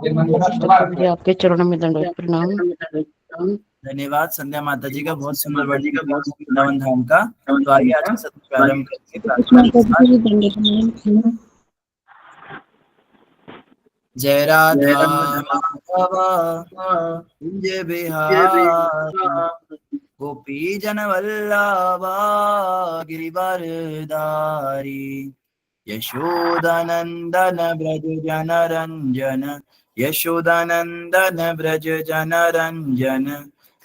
जी आपके चरणों में दंडवत प्रणाम। धन्यवाद संध्या माता जी का बहुत सुंदर वर्णन किया वृंदावन धाम का। तो आइए आज का सत्र प्रारंभ करेंगे प्रार्थना के साथ। जय राधा माधव कुंज बिहारी गोपी जन वल्लभा गिरिवरधारी यशोदानंदन ब्रज जन रंजन यशोदानंदन ब्रज जन रंजन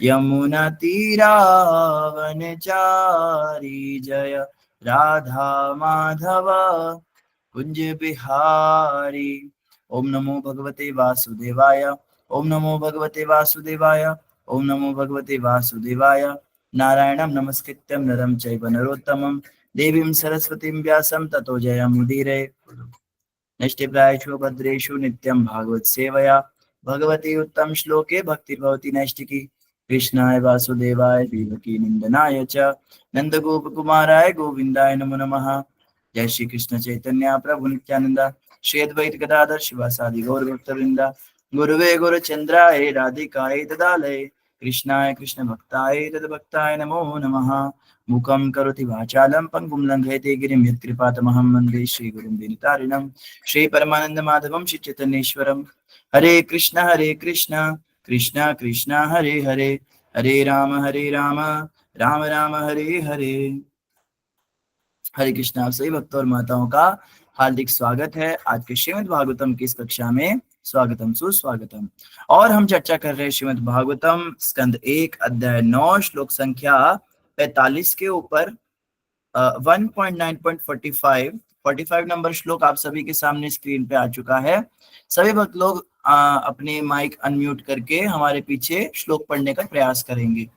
यमुना तीरावनचारी जय राधा माधव कुंज बिहारी। ओम नमो भगवते वासुदेवाय। ओम नमो भगवते वासुदेवाय। ओम नमो भगवते वासुदेवाय। नारायणं नमस्कृत्यं नरं चैव नरोत्तमं देवीं सरस्वतीं व्यासं ततो जयमुदीरये। नष्टिप्रायेषु भद्रेषु नित्यं भागवत सेवया भगवती उत्तम श्लोके भक्तिर्भवति नैष्टिकी। कृष्णाय वासुदेवाय देवकी नंदनाय च नंदगोपकुमाराय गोविंदाय नमो नमः। जय श्री कृष्ण चैतन्य प्रभु नित्यानंद श्री अद्वैत गदाधर शिवासादि गौर भक्तवृंदा गुरुवे गुरुचंद्राय राधिकाय तदालये कृष्णाय कृष्ण भक्ताय तद्भक्ताय नमो नमः। मुखं करोति वाचालं पंगुं लंघयते गिरिं यत्कृपातमहं वन्दे श्रीगुरुं दीनतारिणं श्री परमानंद माधवं श्री चैतन्येश्वरं। हरे कृष्ण कृष्ण कृष्ण हरे हरे हरे राम राम राम हरे हरे। हरे कृष्ण। आप सभी भक्तों और माताओं का हार्दिक स्वागत है आज के श्रीमद् भागवतम की इस कक्षा में। स्वागतम सुस्वागतम। और हम चर्चा कर रहे हैं श्रीमद् भागवतम स्कंद 1 अध्याय 9 श्लोक संख्या 45 के ऊपर 1.9.45 नंबर श्लोक आप सभी के सामने स्क्रीन पे आ चुका है। सभी भक्त लोग अपने माइक अनम्यूट करके हमारे पीछे श्लोक पढ़ने का प्रयास करेंगे।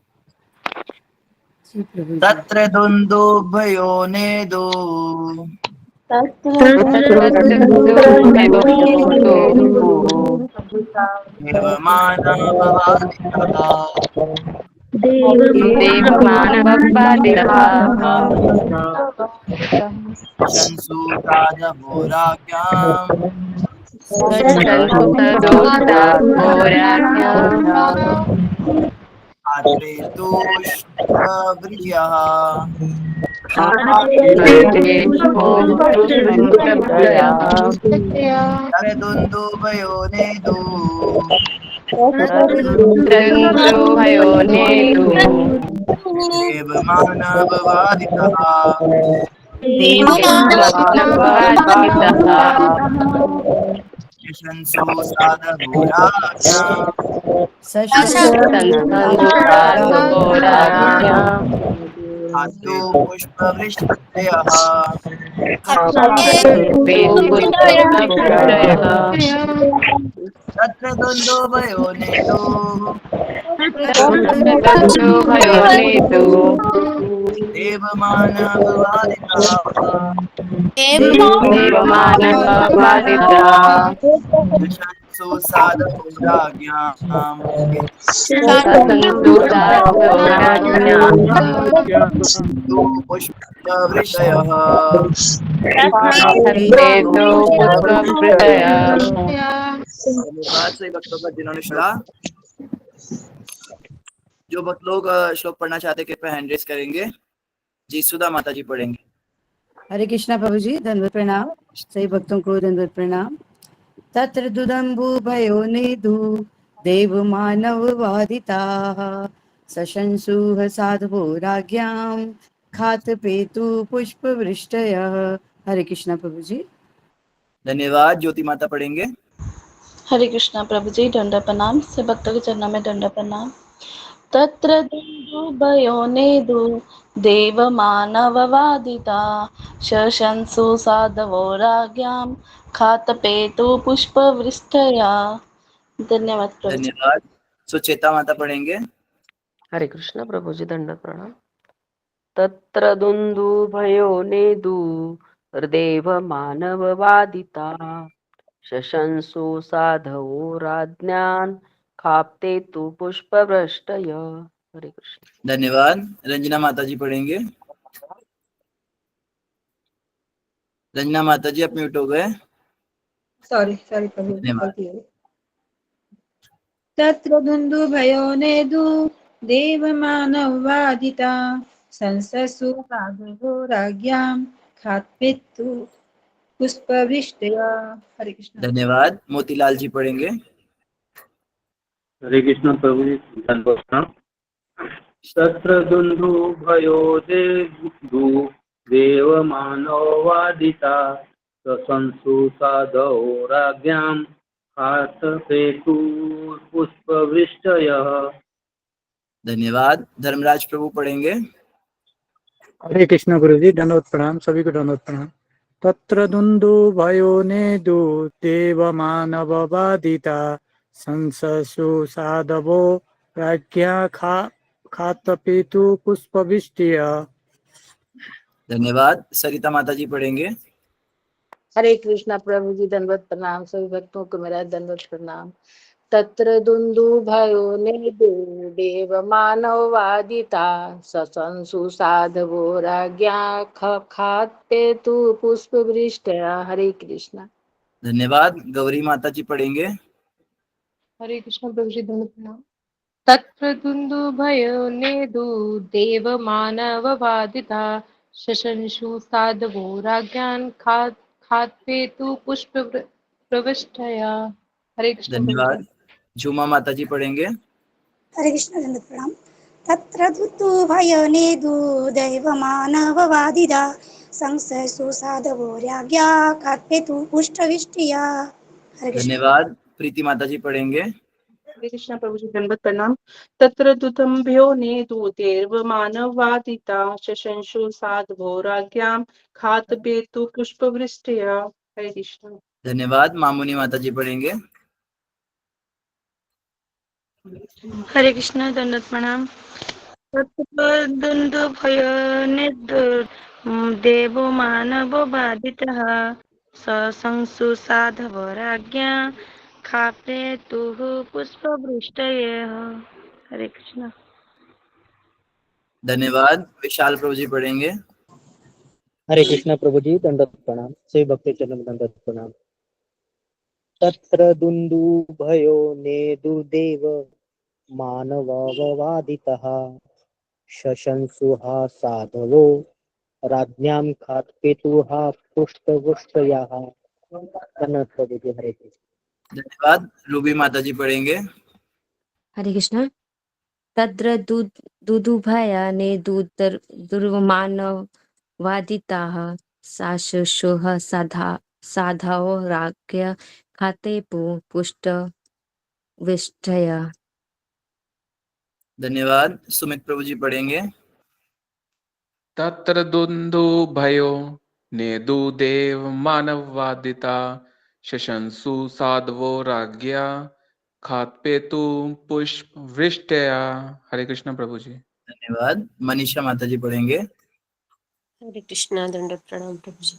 तत्र दुन्दुभयो नेदो शंसूतादहोराज्ञाम् आत्रेतुष्टवृजः दुन्दुभयो नेदो देवमानववादितः शंसु साधुराज्ञाम् अस्तु पुष्पवृष्टयः तत्र दुन्दुभयो नेदो देवमानववादितः शंसु साधुराज्ञाम् पुष्पवृष्टयः धन्यवाद सभी भक्तों का जिन्होंने सुना। जो भक्त लोग श्लोक पढ़ना चाहते कृपया हैंड रेज करेंगे। जी सुधा माता जी पढ़ेंगे। हरे कृष्णा प्रभु जी दंडवत प्रणाम। सही भक्तों को दंडवत प्रणाम। तत्र दुदम्बु भयो नेदु देव मानव वादिताः सशंसुः साधवो राज्ञां खात पेतु पुष्प वृष्टयः। हरे कृष्णा प्रभु जी। धन्यवाद। ज्योति माता पढ़ेंगे। हरे कृष्णा प्रभु जी दंड प्रणाम। से भक्तों के चरणों में दंड प्रणाम। तत्र दुन्दुभयो नेदु देव मानववादिता शशंसु साधवो राज्ञां खातपेतु पुष्पवृष्टया। धन्यवाद प्रभु जी। धन्यवाद। सुचेता माता पढ़ेंगे। हरे कृष्ण प्रभु जी दंडवत प्रणाम। तत्र दुन्दुभयो नेदुर्देव मानववादिता शशंसु साधवो राज्ञान् खाप्ते तु पुष्पवृष्टय। हरे कृष्ण। धन्यवाद। रंजना माता जी पढ़ेंगे। रंजना माता जी आप म्यूट हो गए। सॉरी प्रभु धन्यवाद। गलती हो गई। तत्र दुन्दुभयोनेदु देवमानवादिता संससु राघवो राज्ञां खात्पितु पुष्पवृष्टया। हरे कृष्ण। धन्यवाद। मोतीलाल जी पढ़ेंगे। हरे कृष्ण प्रभु जी, धन्यवाद प्रणाम। तत्र दुन्दुभयो देवमानवादिता सशंसु साधो राज्ञां खातपेतु पुष्पवृष्टयः। धन्यवाद। धर्मराज प्रभु पढ़ेंगे। हरे कृष्ण गुरु जी, दंडवत प्रणाम, सभी को दंडवत प्रणाम। तत्र दुन्दुभयो नेदु देवमानववादिता संससु साधवो राज्ञा खातपेतु पुष्पवृष्टिया। धन्यवाद। सरिता माता जी पढ़ेंगे। हरे कृष्णा प्रभु जी, दंडवत प्रणाम, सभी भक्तों को मेरा दंडवत प्रणाम। तत्र दुन्दुभयो नेदु देव मानवादिता सशंसु साधवो राज्ञा खात्पेतु पुष्पवृष्टया। हरे कृष्णा। धन्यवाद। गौरी माता जी पढ़ेंगे। हरे कृष्ण प्रभु जी, धन्यवाद प्रणाम। तत्र दुन्दुभयोनेदु देवमानववादिता शशंसु साधवो राज्ञान् खात्पेतु पुष्पप्रविष्टया। हरे कृष्ण प्रभु जी। धन्यवाद। झूमा माता जी पढ़ेंगे। हरे कृष्ण दंड प्रणाम। तत्र दुःभयनेदु दैवमानववादिदा संशयसु साधवो राज्ञा कात्पेतु पुष्टविष्टिया। हरे कृष्ण। धन्यवाद। प्रीति माता जी पढ़ेंगे। हरे कृष्ण प्रभु जी, दंडवत प्रणाम। तत्र दुतंभ्यो नेदुतेर्वमानवादिता शशंसु साधवो राज्ञां खातपेतु पुष्पवृष्टया। हरे कृष्ण। धन्यवाद। मामुनी माता जी पढ़ेंगे। हरे कृष्ण दंडवत प्रणाम। तत्र दुन्दुभयोनिर्देवो मानवो बाधितः सशंसु साधव राज्ञा खापेतुः पुष्पवृष्टयः। हरे कृष्ण। धन्यवाद। विशाल प्रभु जी पढ़ेंगे। हरे कृष्ण प्रभु जी, दंडवत प्रणाम, सभी भक्ति चरण में दंडवत प्रणाम। तत्र दुन्दुभयो नेदुदेव मानववादितः शशंसुः साधवो राज्ञां खात्पेतुः पुष्पवृष्टयः। धन्यवाद प्रभु जी, हरे कृष्ण। धन्यवाद। रूबी माता जी पढ़ेंगे। हरे कृष्ण। तत्र दुदुभयाने दुर्मानवादिताः साशुषुः साधवो राज्ञ खाते पुष्टविष्टय। धन्यवाद। सुमित प्रभु जी पढ़ेंगे। तत्र दुन्दुभयो नेदुदेव मानववादिता शशंसु साधवो राज्ञा खात्पेतु पुष्पवृष्टया। हरे कृष्ण प्रभु जी। धन्यवाद। मनीषा माता जी पढ़ेंगे। हरे कृष्णा, दंडवत प्रणाम प्रभु जी।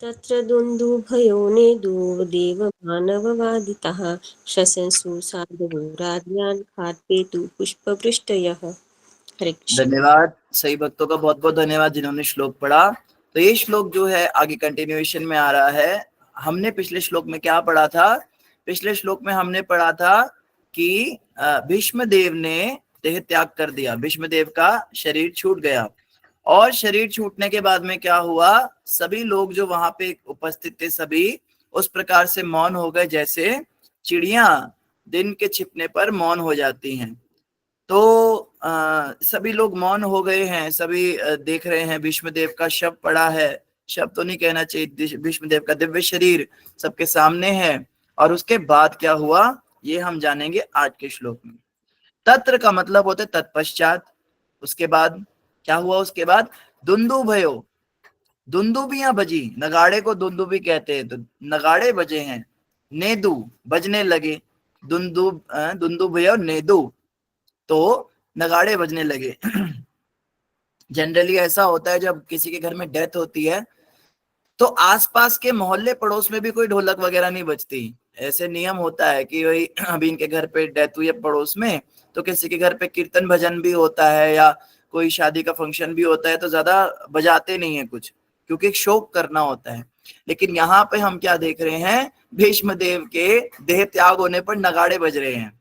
तत्र दुन्दुभयोनेदु देवमानववादितः शशंसु साधवो राज्ञान् खात्पेतु पुष्पवृष्टयः। हरे कृष्ण। धन्यवाद। सही भक्तों का बहुत बहुत धन्यवाद जिन्होंने श्लोक पढ़ा। तो ये श्लोक जो है आगे कंटिन्यूएशन में आ रहा है। हमने पिछले श्लोक में क्या पढ़ा था? पिछले श्लोक में हमने पढ़ा था कि भीष्म देव ने देह त्याग कर दिया, भीष्म देव का शरीर छूट गया, और शरीर छूटने के बाद में क्या हुआ? सभी लोग जो वहां पे उपस्थित थे सभी उस प्रकार से मौन हो गए जैसे चिड़िया दिन के छिपने पर मौन हो जाती हैं। तो सभी लोग मौन हो गए हैं, सभी देख रहे हैं भीष्मदेव का शव पड़ा है, शव तो नहीं कहना चाहिए, भीष्मदेव का दिव्य शरीर सबके सामने है। और उसके बाद क्या हुआ ये हम जानेंगे आज के श्लोक में। तत्र का मतलब होता है तत्पश्चात। उसके बाद क्या हुआ? उसके बाद दुन्दुभयो, दुन्दुबियां बजी, नगाड़े को दुन्दुबी कहते हैं, तो नगाड़े बजे हैं। नेदु बजने लगे, दुन्दुभयो नेदु, तो नगाड़े बजने लगे। जनरली ऐसा होता है जब किसी के घर में डेथ होती है तो आसपास के मोहल्ले पड़ोस में भी कोई ढोलक वगैरह नहीं बजती। ऐसे नियम होता है कि भाई अभी इनके घर पे डेथ हुई है पड़ोस में, तो किसी के घर पे कीर्तन भजन भी होता है या कोई शादी का फंक्शन भी होता है तो ज्यादा बजाते नहीं है कुछ, क्योंकि एक शोक करना होता है। लेकिन यहाँ पे हम क्या देख रहे हैं, भीष्म देव के देह त्याग होने पर नगाड़े बज रहे हैं।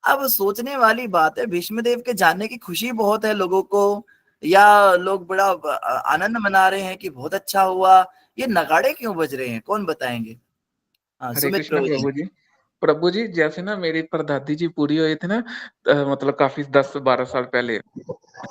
अब सोचने वाली बात है, भीष्म देव के जाने की खुशी बहुत है लोगों को, या लोग बड़ा आनंद मना रहे हैं कि बहुत अच्छा हुआ, ये नगाड़े क्यों बज रहे हैं, कौन बताएंगे? हाँ, हरे सुमित कृष्णा प्रभु जी। प्रभु जी। प्रभु जी, जैसे ना मेरी परदादी जी पूरी हुई थी ना, मतलब काफी 10-12 साल पहले,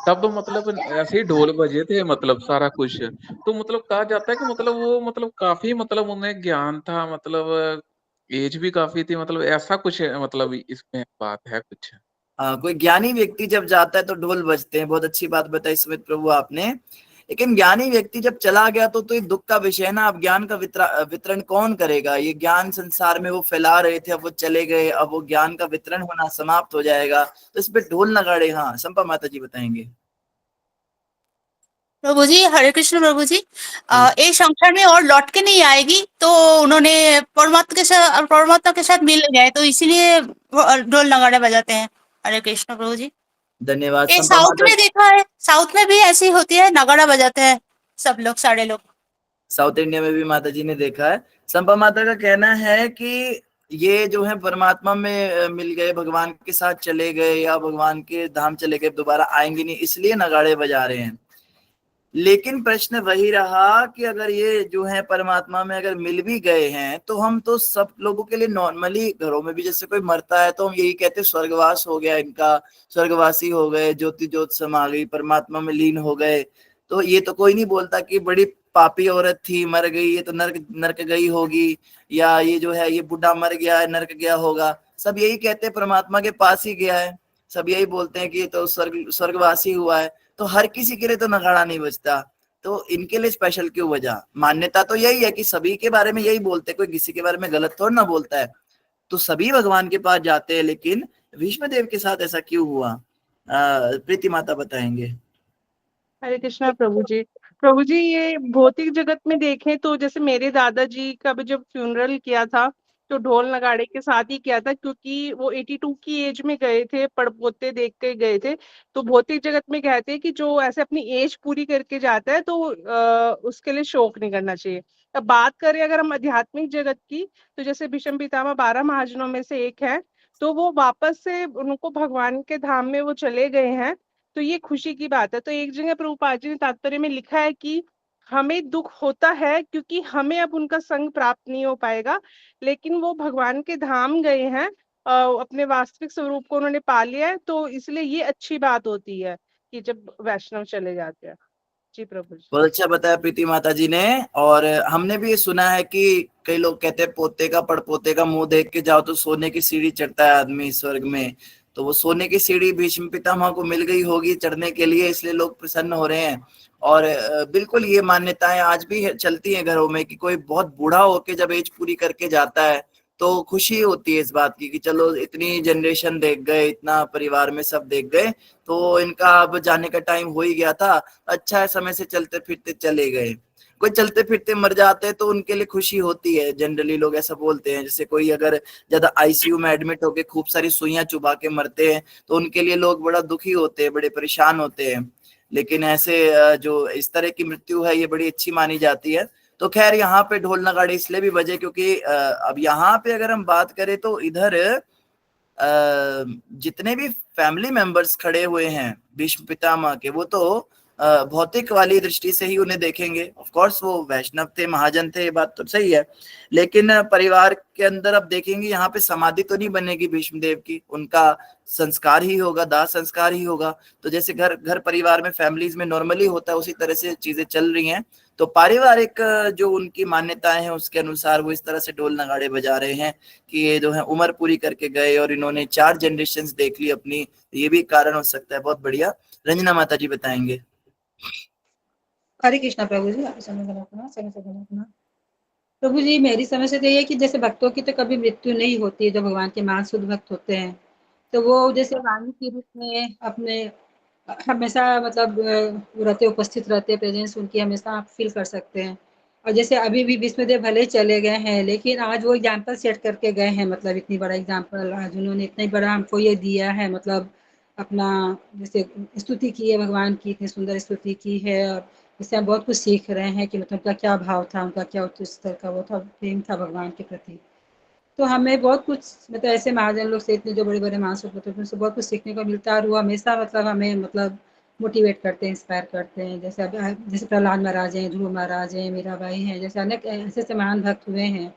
तब मतलब ऐसे ही ढोल बजे थे, मतलब सारा कुछ। तो मतलब कहा जाता है कि मतलब वो मतलब काफी मतलब उन्हें ज्ञान था, मतलब एज भी काफी थी, मतलब ऐसा कुछ है, मतलब इसमें बात है कुछ। कोई ज्ञानी व्यक्ति जब जाता है तो ढोल बजते हैं, बहुत अच्छी बात बताई सुमित प्रभु आपने। लेकिन ज्ञानी व्यक्ति जब चला गया तो ये दुख का विषय है ना। अब ज्ञान का वितरण कौन करेगा? ये ज्ञान संसार में वो फैला रहे थे, अब वो चले गए, अब वो ज्ञान का वितरण होना समाप्त हो जाएगा, तो इस पे ढोल नगाड़े। हाँ, संपा माता जी बताएंगे। प्रभु जी, हरे कृष्ण प्रभु जी। ये संसार में और लौट के नहीं आएगी, तो उन्होंने परमात्मा के साथ मिल गए, तो इसीलिए वो ढोल नगाड़े बजाते हैं। हरे कृष्ण प्रभु जी। धन्यवाद ये संपा साउथ माता। में देखा है, साउथ में भी ऐसी होती है, नगाड़ा बजाते हैं सब लोग, सारे लोग। साउथ इंडिया में भी माता जी ने देखा है। संपा माता का कहना है कि ये जो है परमात्मा में मिल गए, भगवान के साथ चले गए, या भगवान के धाम चले गए, दोबारा आएंगे नहीं, इसलिए नगाड़े बजा रहे हैं। लेकिन प्रश्न वही रहा कि अगर ये जो है परमात्मा में अगर मिल भी गए हैं, तो हम तो सब लोगों के लिए नॉर्मली घरों में भी जैसे कोई मरता है तो हम यही कहते हैं स्वर्गवास हो गया इनका, स्वर्गवासी हो गए, ज्योति ज्योत समा गई, परमात्मा में लीन हो गए। तो ये तो कोई नहीं बोलता कि बड़ी पापी औरत थी, मर गई, ये तो नर्क नर्क गई होगी, या ये जो है ये बुढ़ा मर गया है, नर्क गया होगा। सब यही कहते हैं परमात्मा के पास ही गया है, सब यही बोलते हैं कि ये तो स्वर्गवासी हुआ है। तो हर किसी के लिए तो नगाड़ा नहीं बजता, तो इनके लिए स्पेशल क्यों बजा? मान्यता तो यही है कि सभी के बारे में यही बोलते, कोई किसी के बारे में गलत थोड़ा ना बोलता है। तो सभी भगवान के पास जाते हैं, लेकिन भीष्म देव के साथ ऐसा क्यों हुआ? प्रीति माता बताएंगे। हरे कृष्णा प्रभु जी। प्रभु जी, ये भौतिक जगत में देखें तो जैसे मेरे दादाजी का भी जब फ्यूनरल किया था तो ढोल नगाड़े के साथ ही किया था, क्योंकि वो 82 की एज में गए थे, पड़पोते देख के गए थे। तो भौतिक जगत में कहते हैं कि जो ऐसे अपनी एज पूरी करके जाता है तो उसके लिए शोक नहीं करना चाहिए। अब बात करें अगर हम आध्यात्मिक जगत की, तो जैसे भीष्म पितामह 12 महाजनों में से एक है, तो वो वापस से उनको भगवान के धाम में वो चले गए हैं, तो ये खुशी की बात है। तो एक जगह प्रभुपाद जी ने तात्पर्य में लिखा है कि हमें दुख होता है क्योंकि हमें अब उनका संग प्राप्त नहीं हो पाएगा, लेकिन वो भगवान के धाम गए हैं, अपने वास्तविक स्वरूप को उन्होंने पा लिया है, तो इसलिए ये अच्छी बात होती है कि जब वैष्णव चले जाते हैं। जी प्रभु जी। बहुत अच्छा बताया प्रीति माता जी ने। और हमने भी ये सुना है कि कई लोग कहते हैं पोते का पड़पोते का मुंह देख के जाओ तो सोने की सीढ़ी चढ़ता है आदमी स्वर्ग में। तो वो सोने की सीढ़ी भीष्म पितामह को मिल गई होगी चढ़ने के लिए, इसलिए लोग प्रसन्न हो रहे हैं। और बिल्कुल ये मान्यताएं आज भी चलती हैं घरों में कि कोई बहुत बूढ़ा होके जब एज पूरी करके जाता है तो खुशी होती है इस बात की कि चलो इतनी जनरेशन देख गए, इतना परिवार में सब देख गए, तो इनका अब जाने का टाइम हो ही गया था, अच्छा है समय से चलते फिरते चले गए। कोई चलते फिरते मर जाते हैं तो उनके लिए खुशी होती है, जनरली लोग ऐसा बोलते हैं। जैसे कोई अगर ज्यादा आईसीयू में एडमिट होके खूब सारी सुइयां चुबा के मरते हैं तो उनके लिए लोग बड़ा दुखी होते हैं, बड़े परेशान होते हैं। लेकिन ऐसे जो इस तरह की मृत्यु है ये बड़ी अच्छी मानी जाती है। तो खैर यहाँ पे ढोल नगाड़े इसलिए भी बजे क्योंकि अब यहाँ पे अगर हम बात करें तो इधर जितने भी फैमिली मेंबर्स खड़े हुए हैं भीष्म पितामह के, वो तो भौतिक वाली दृष्टि से ही उन्हें देखेंगे। ऑफ कोर्स वो वैष्णव थे, महाजन थे, ये बात तो सही है। लेकिन परिवार के अंदर अब देखेंगे यहाँ पे समाधि तो नहीं बनेगी भीष्म देव की, उनका संस्कार ही होगा, दाह संस्कार ही होगा। तो जैसे घर घर परिवार में फैमिलीज में नॉर्मली होता है उसी तरह से चीजें चल रही हैं। तो पारिवारिक जो उनकी मान्यताएं हैं उसके अनुसार वो इस तरह से ढोल नगाड़े बजा रहे हैं कि ये जो है उम्र पूरी करके गए और इन्होंने 4 जनरेशन देख ली अपनी, ये भी कारण हो सकता है। बहुत बढ़िया, रंजना माता जी बताएंगे। हरे कृष्णा प्रभु जी। आप समय प्रभु जी, मेरी समझ से तो ये है कि जैसे भक्तों की तो कभी मृत्यु नहीं होती है, जो भगवान के महान शुद्ध भक्त होते हैं, तो वो जैसे वाणी के रूप में अपने हमेशा मतलब रहते, उपस्थित रहते, प्रेजेंस उनकी हमेशा आप फील कर सकते हैं। और जैसे अभी भी विष्णुदेव भले ही चले गए हैं, लेकिन आज वो एग्जाम्पल सेट करके गए हैं, मतलब इतनी बड़ा एग्जाम्पल आज उन्होंने इतना बड़ा हमको ये दिया है, मतलब अपना जैसे स्तुति की है भगवान की, इतनी सुंदर स्तुति की है, और इससे हम बहुत कुछ सीख रहे हैं कि मतलब उनका क्या भाव था, उनका क्या उच्च स्तर का वो था, प्रेम था भगवान के प्रति। तो हमें बहुत कुछ मतलब ऐसे महाजन लोग से, इतने जो बड़े-बड़े महापुरुष होते हैं, उनसे बहुत कुछ सीखने को मिलता है और वो हमेशा मतलब हमें मतलब मोटिवेट करते हैं, इंस्पायर करते हैं। जैसे अब जैसे प्रहलाद महाराज हैं, ध्रुव महाराज हैं, मीराबाई हैं, जैसे अनेक ऐसे-ऐसे महान भक्त हुए हैं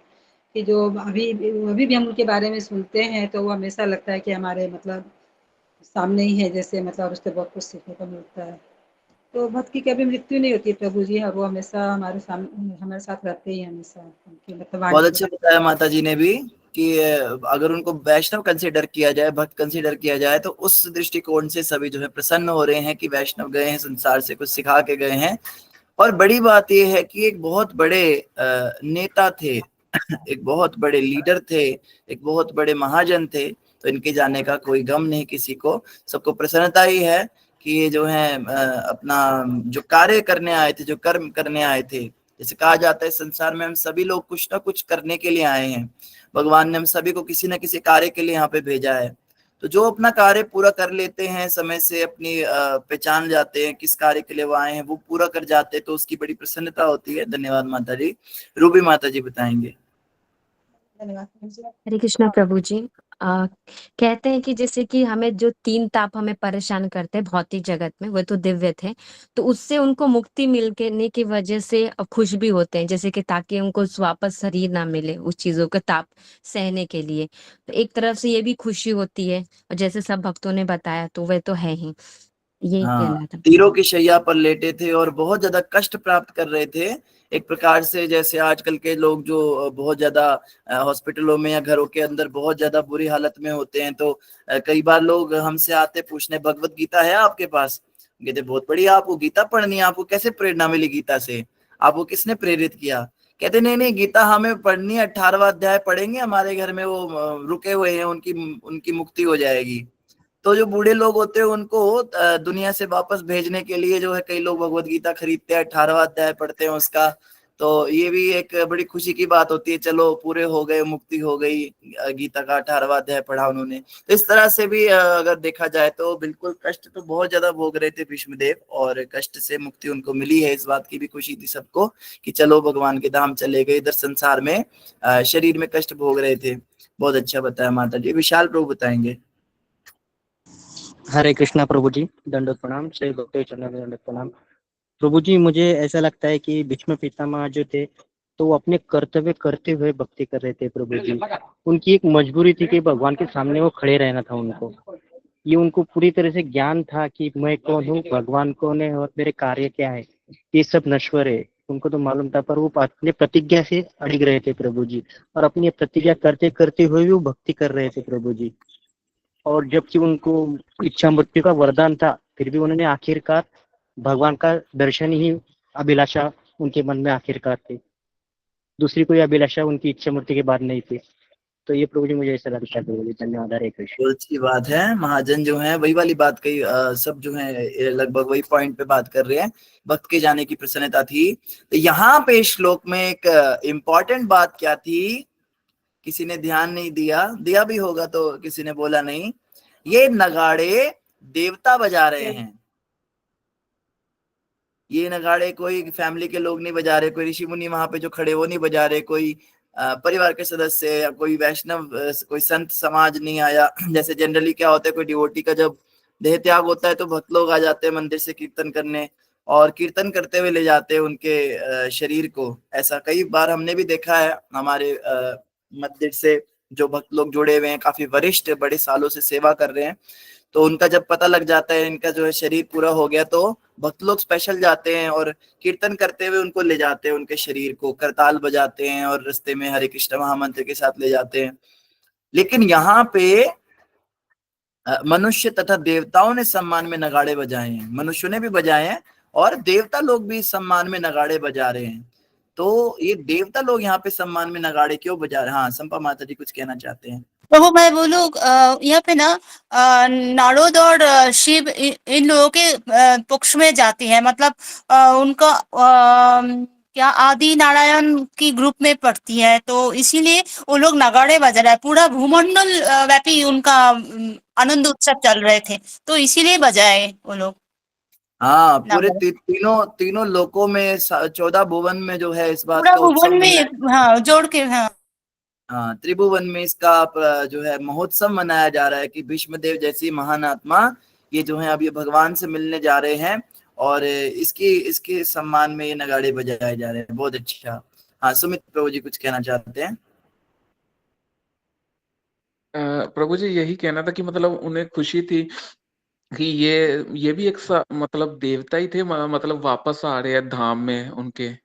कि जो अभी भी हम उनके बारे में सुनते हैं, तो वो हमेशा लगता है कि हमारे मतलब सामने ही है जैसे, मतलब उससे बहुत कुछ सीखने को मिलता है। तो भक्त की कभी मृत्यु नहीं होती है प्रभु जी, वो हमेशा हमारे साथ रहते ही हैं हमेशा, उनकी मतलब वाणी बहुत के अच्छा बताया माता जी ने भी कि अगर उनको वैष्णव कंसीडर किया जाए, भक्त कंसीडर किया जाए, तो उस दृष्टिकोण से सभी जो है प्रसन्न हो रहे हैं कि वैष्णव गए हैं, संसार से कुछ सिखा के गए हैं। और बड़ी बात यह है कि एक बहुत बड़े नेता थे, एक बहुत बड़े लीडर थे, एक बहुत बड़े महाजन थे। तो इनके जाने का कोई गम नहीं किसी को, सबको प्रसन्नता ही है कि ये जो है अपना जो कार्य करने आए थे, जो कर्म करने आए थे, जैसे कहा जाता है संसार में हम सभी लोग कुछ ना कुछ करने के लिए आए हैं। भगवान ने हम सभी को किसी न किसी कार्य के लिए यहाँ पे भेजा है। तो जो अपना कार्य पूरा कर लेते हैं समय से, अपनी पहचान जाते हैं किस कार्य के लिए वो आए हैं, वो पूरा कर जाते हैं, तो उसकी बड़ी प्रसन्नता होती है। धन्यवाद माता जी। रूबी माता जी बताएंगे। हरे कृष्णा प्रभु जी। कहते हैं कि जैसे कि हमें जो 3 ताप हमें परेशान करते हैं भौतिक जगत में, वो तो दिव्य थे, तो उससे उनको मुक्ति मिलने की वजह से खुश भी होते हैं, जैसे कि ताकि उनको वापस शरीर ना मिले उस चीजों का ताप सहने के लिए। तो एक तरफ से ये भी खुशी होती है, और जैसे सब भक्तों ने बताया तो वह तो है ही, यही हाँ, कहना था। तीरों की शैया पर लेटे थे और बहुत ज्यादा कष्ट प्राप्त कर रहे थे। एक प्रकार से जैसे आजकल के लोग जो बहुत ज्यादा हॉस्पिटलों में या घरों के अंदर बहुत ज्यादा बुरी हालत में होते हैं, तो कई बार लोग हमसे आते पूछने, भगवत गीता है आपके पास? कहते बहुत बढ़िया, आपको गीता पढ़नी है, आपको कैसे प्रेरणा मिली गीता से, आपको किसने प्रेरित किया? कहते नहीं नहीं, गीता हमें पढ़नी है, 18वां अध्याय पढ़ेंगे, हमारे घर में वो रुके हुए हैं, उनकी उनकी मुक्ति हो जाएगी। तो जो बूढ़े लोग होते हैं उनको दुनिया से वापस भेजने के लिए जो है कई लोग भगवत गीता खरीदते हैं, 18वां अध्याय पढ़ते हैं उसका। तो ये भी एक बड़ी खुशी की बात होती है, चलो पूरे हो गए, मुक्ति हो गई, गीता का 18वां अध्याय पढ़ा उन्होंने। तो इस तरह से भी अगर देखा जाए तो बिल्कुल कष्ट तो बहुत ज्यादा भोग रहे थे भीष्मदेव, और कष्ट से मुक्ति उनको मिली है, इस बात की भी खुशी थी सबको कि चलो भगवान के धाम चले गए। इधर संसार में शरीर में कष्ट भोग रहे थे। बहुत अच्छा बताया माता जी। विशाल प्रभु बताएंगे। हरे कृष्णा प्रभु जी, दंडोत प्रणाम। श्री भक्तों चरण में दंडोत प्रणाम। प्रभु जी, मुझे ऐसा लगता है कि भीष्म पितामह जो थे, तो वो अपने कर्तव्य करते हुए भक्ति कर रहे थे प्रभु जी। उनकी एक मजबूरी थी कि भगवान के सामने वो खड़े रहना था उनको। ये उनको पूरी तरह से ज्ञान था कि मैं कौन हूँ, भगवान कौन है और मेरे कार्य क्या है, ये सब नश्वर है, उनको तो मालूम था। पर वो अपने प्रतिज्ञा से अड़िग रहे थे प्रभु जी, और अपनी प्रतिज्ञा करते करते हुए भी वो भक्ति कर रहे थे प्रभु जी। और जबकि उनको इच्छा मृत्यु का वरदान था, फिर भी उन्होंने आखिरकार भगवान का दर्शन ही अभिलाषा उनके मन में आखिरकार थी। दूसरी कोई अभिलाषा उनकी इच्छा मृत्यु के बाद नहीं थी। तो ये प्रभु जी मुझे ऐसा लगता है प्रभु जी। धन्यवाद। हरे कृष्ण। बहुत अच्छी बात है। महाजन जो है वही वाली बात कही, सब जो है लगभग वही पॉइंट पे बात कर रहे हैं। भक्त के जाने की प्रसन्नता थी। तो यहाँ पे श्लोक में एक इम्पोर्टेंट बात क्या थी, किसी ने ध्यान नहीं दिया, दिया भी होगा तो किसी ने बोला नहीं। ये नगाड़े देवता बजा रहे हैं। ये नगाड़े कोई फैमिली के लोग नहीं बजा रहे, कोई ऋषि मुनि वहां पे जो खड़े वो नहीं बजा रहे, कोई परिवार के सदस्य या कोई वैष्णव कोई संत समाज नहीं आया। जैसे जनरली क्या होता है, कोई डिवोटी का जब देह त्याग होता है तो भक्त लोग आ जाते हैं मंदिर से कीर्तन करने, और कीर्तन करते हुए ले जाते हैं उनके शरीर को। ऐसा कई बार हमने भी देखा है। हमारे मंदिर से जो भक्त लोग जुड़े हुए हैं, काफी वरिष्ठ, बड़े सालों से सेवा कर रहे हैं, तो उनका जब पता लग जाता है इनका जो है शरीर पूरा हो गया, तो भक्त लोग स्पेशल जाते हैं और कीर्तन करते हुए उनको ले जाते हैं, उनके शरीर को करताल बजाते हैं और रास्ते में हरे कृष्ण महामंत्र के साथ ले जाते हैं। लेकिन यहाँ पे मनुष्य तथा देवताओं ने सम्मान में नगाड़े बजाए हैं, मनुष्यों ने भी बजाए हैं और देवता लोग भी सम्मान में नगाड़े बजा रहे हैं। तो ये देवता लोग यहाँ पे सम्मान में नगाड़े क्यों बजा रहे हैं? हाँ, संपा माता जी कुछ कहना चाहते हैं। प्रभु मैं बोलूँ यहाँ पे ना नारद और शिव इन लोगों के पक्ष में जाती है, मतलब उनका क्या आदि नारायण की ग्रुप में पढ़ती है, तो इसीलिए वो लोग नगाड़े बजा रहे हैं। पूरा भूमंडल व्यापी उनका आनंद उत्सव चल रहे थे, तो इसीलिए बजाए वो लोग। हाँ, पूरे नगाड़े तीनों तीनों लोकों में 14 भुवन में जो है इस बात पूरा का उत्सव भुवन मनाया। में, हाँ जोड़ के, हाँ हाँ, त्रिभुवन में इसका जो है महोत्सव मनाया जा रहा है कि भीष्म देव जैसी महान आत्मा ये जो है अभी भगवान से मिलने जा रहे हैं, और इसकी इसके सम्मान में ये नगाड़े बजाए जा रहे हैं। बहुत अच्छा। हाँ, सुमित प्रभु जी कुछ कहना चाहते हैं। प्रभु जी यही कहना था कि मतलब उन्हें खुशी थी कि ये भी एक मतलब देवता ही थे, मतलब वापस आ रहे हैं धाम में उनके, है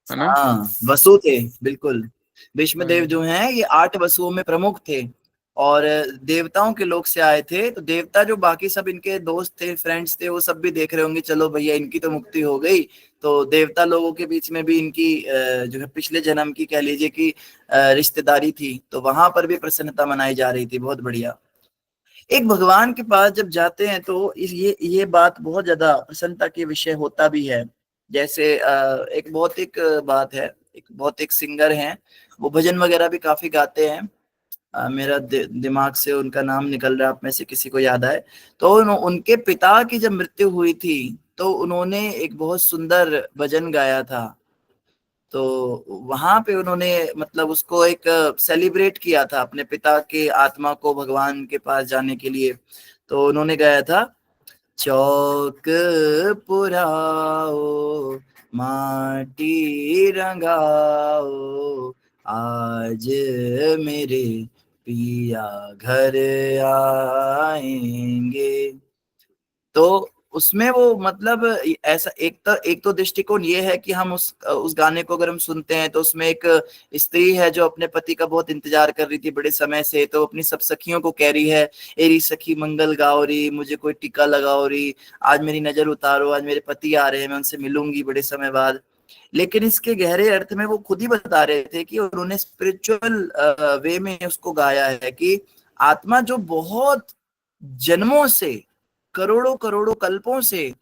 ना। हाँ, वसु थे, बिल्कुल। भीष्म देव वही। जो हैं ये 8 वसुओं में प्रमुख थे, और देवताओं के लोक से आए थे। तो देवता जो बाकी सब इनके दोस्त थे, फ्रेंड्स थे, वो सब भी देख रहे होंगे, चलो भैया इनकी तो मुक्ति हो गई। तो देवता लोगों के बीच में भी इनकी जो है पिछले जन्म की कह लीजिए कि रिश्तेदारी थी, तो वहां पर भी प्रसन्नता मनाई जा रही थी। बहुत बढ़िया। एक भगवान के पास जब जाते हैं तो ये बात बहुत ज्यादा प्रसन्नता के विषय होता भी है। जैसे एक भौतिक बात है, एक भौतिक सिंगर हैं, वो भजन वगैरह भी काफी गाते हैं। मेरा दिमाग से उनका नाम निकल रहा है, आप में से किसी को याद आए तो। उनके पिता की जब मृत्यु हुई थी तो उन्होंने एक बहुत सुंदर भजन गाया था। तो वहां पे उन्होंने मतलब उसको एक सेलिब्रेट किया था, अपने पिता के आत्मा को भगवान के पास जाने के लिए। तो उन्होंने गाया था, चौक पुराओ माटी रंगाओ, आज मेरे पिया घर आएंगे। तो उसमें वो मतलब ऐसा एक तो दृष्टिकोण ये है कि हम उस गाने को अगर हम सुनते हैं तो उसमें एक स्त्री है जो अपने पति का बहुत इंतजार कर रही थी बड़े समय से, तो अपनी सब सखियों को कह रही है, एरी सखी मंगल गाओ री, मुझे कोई टीका लगाओ री, आज मेरी नजर उतारो, आज मेरे पति आ रहे हैं, मैं उनसे मिलूंगी बड़े समय बाद। लेकिन इसके गहरे अर्थ में वो खुद ही बता रहे थे कि उन्होंने स्पिरिचुअल वे में उसको गाया है कि आत्मा जो बहुत जन्मों से, करोड़ों करोड़ों कल्पों से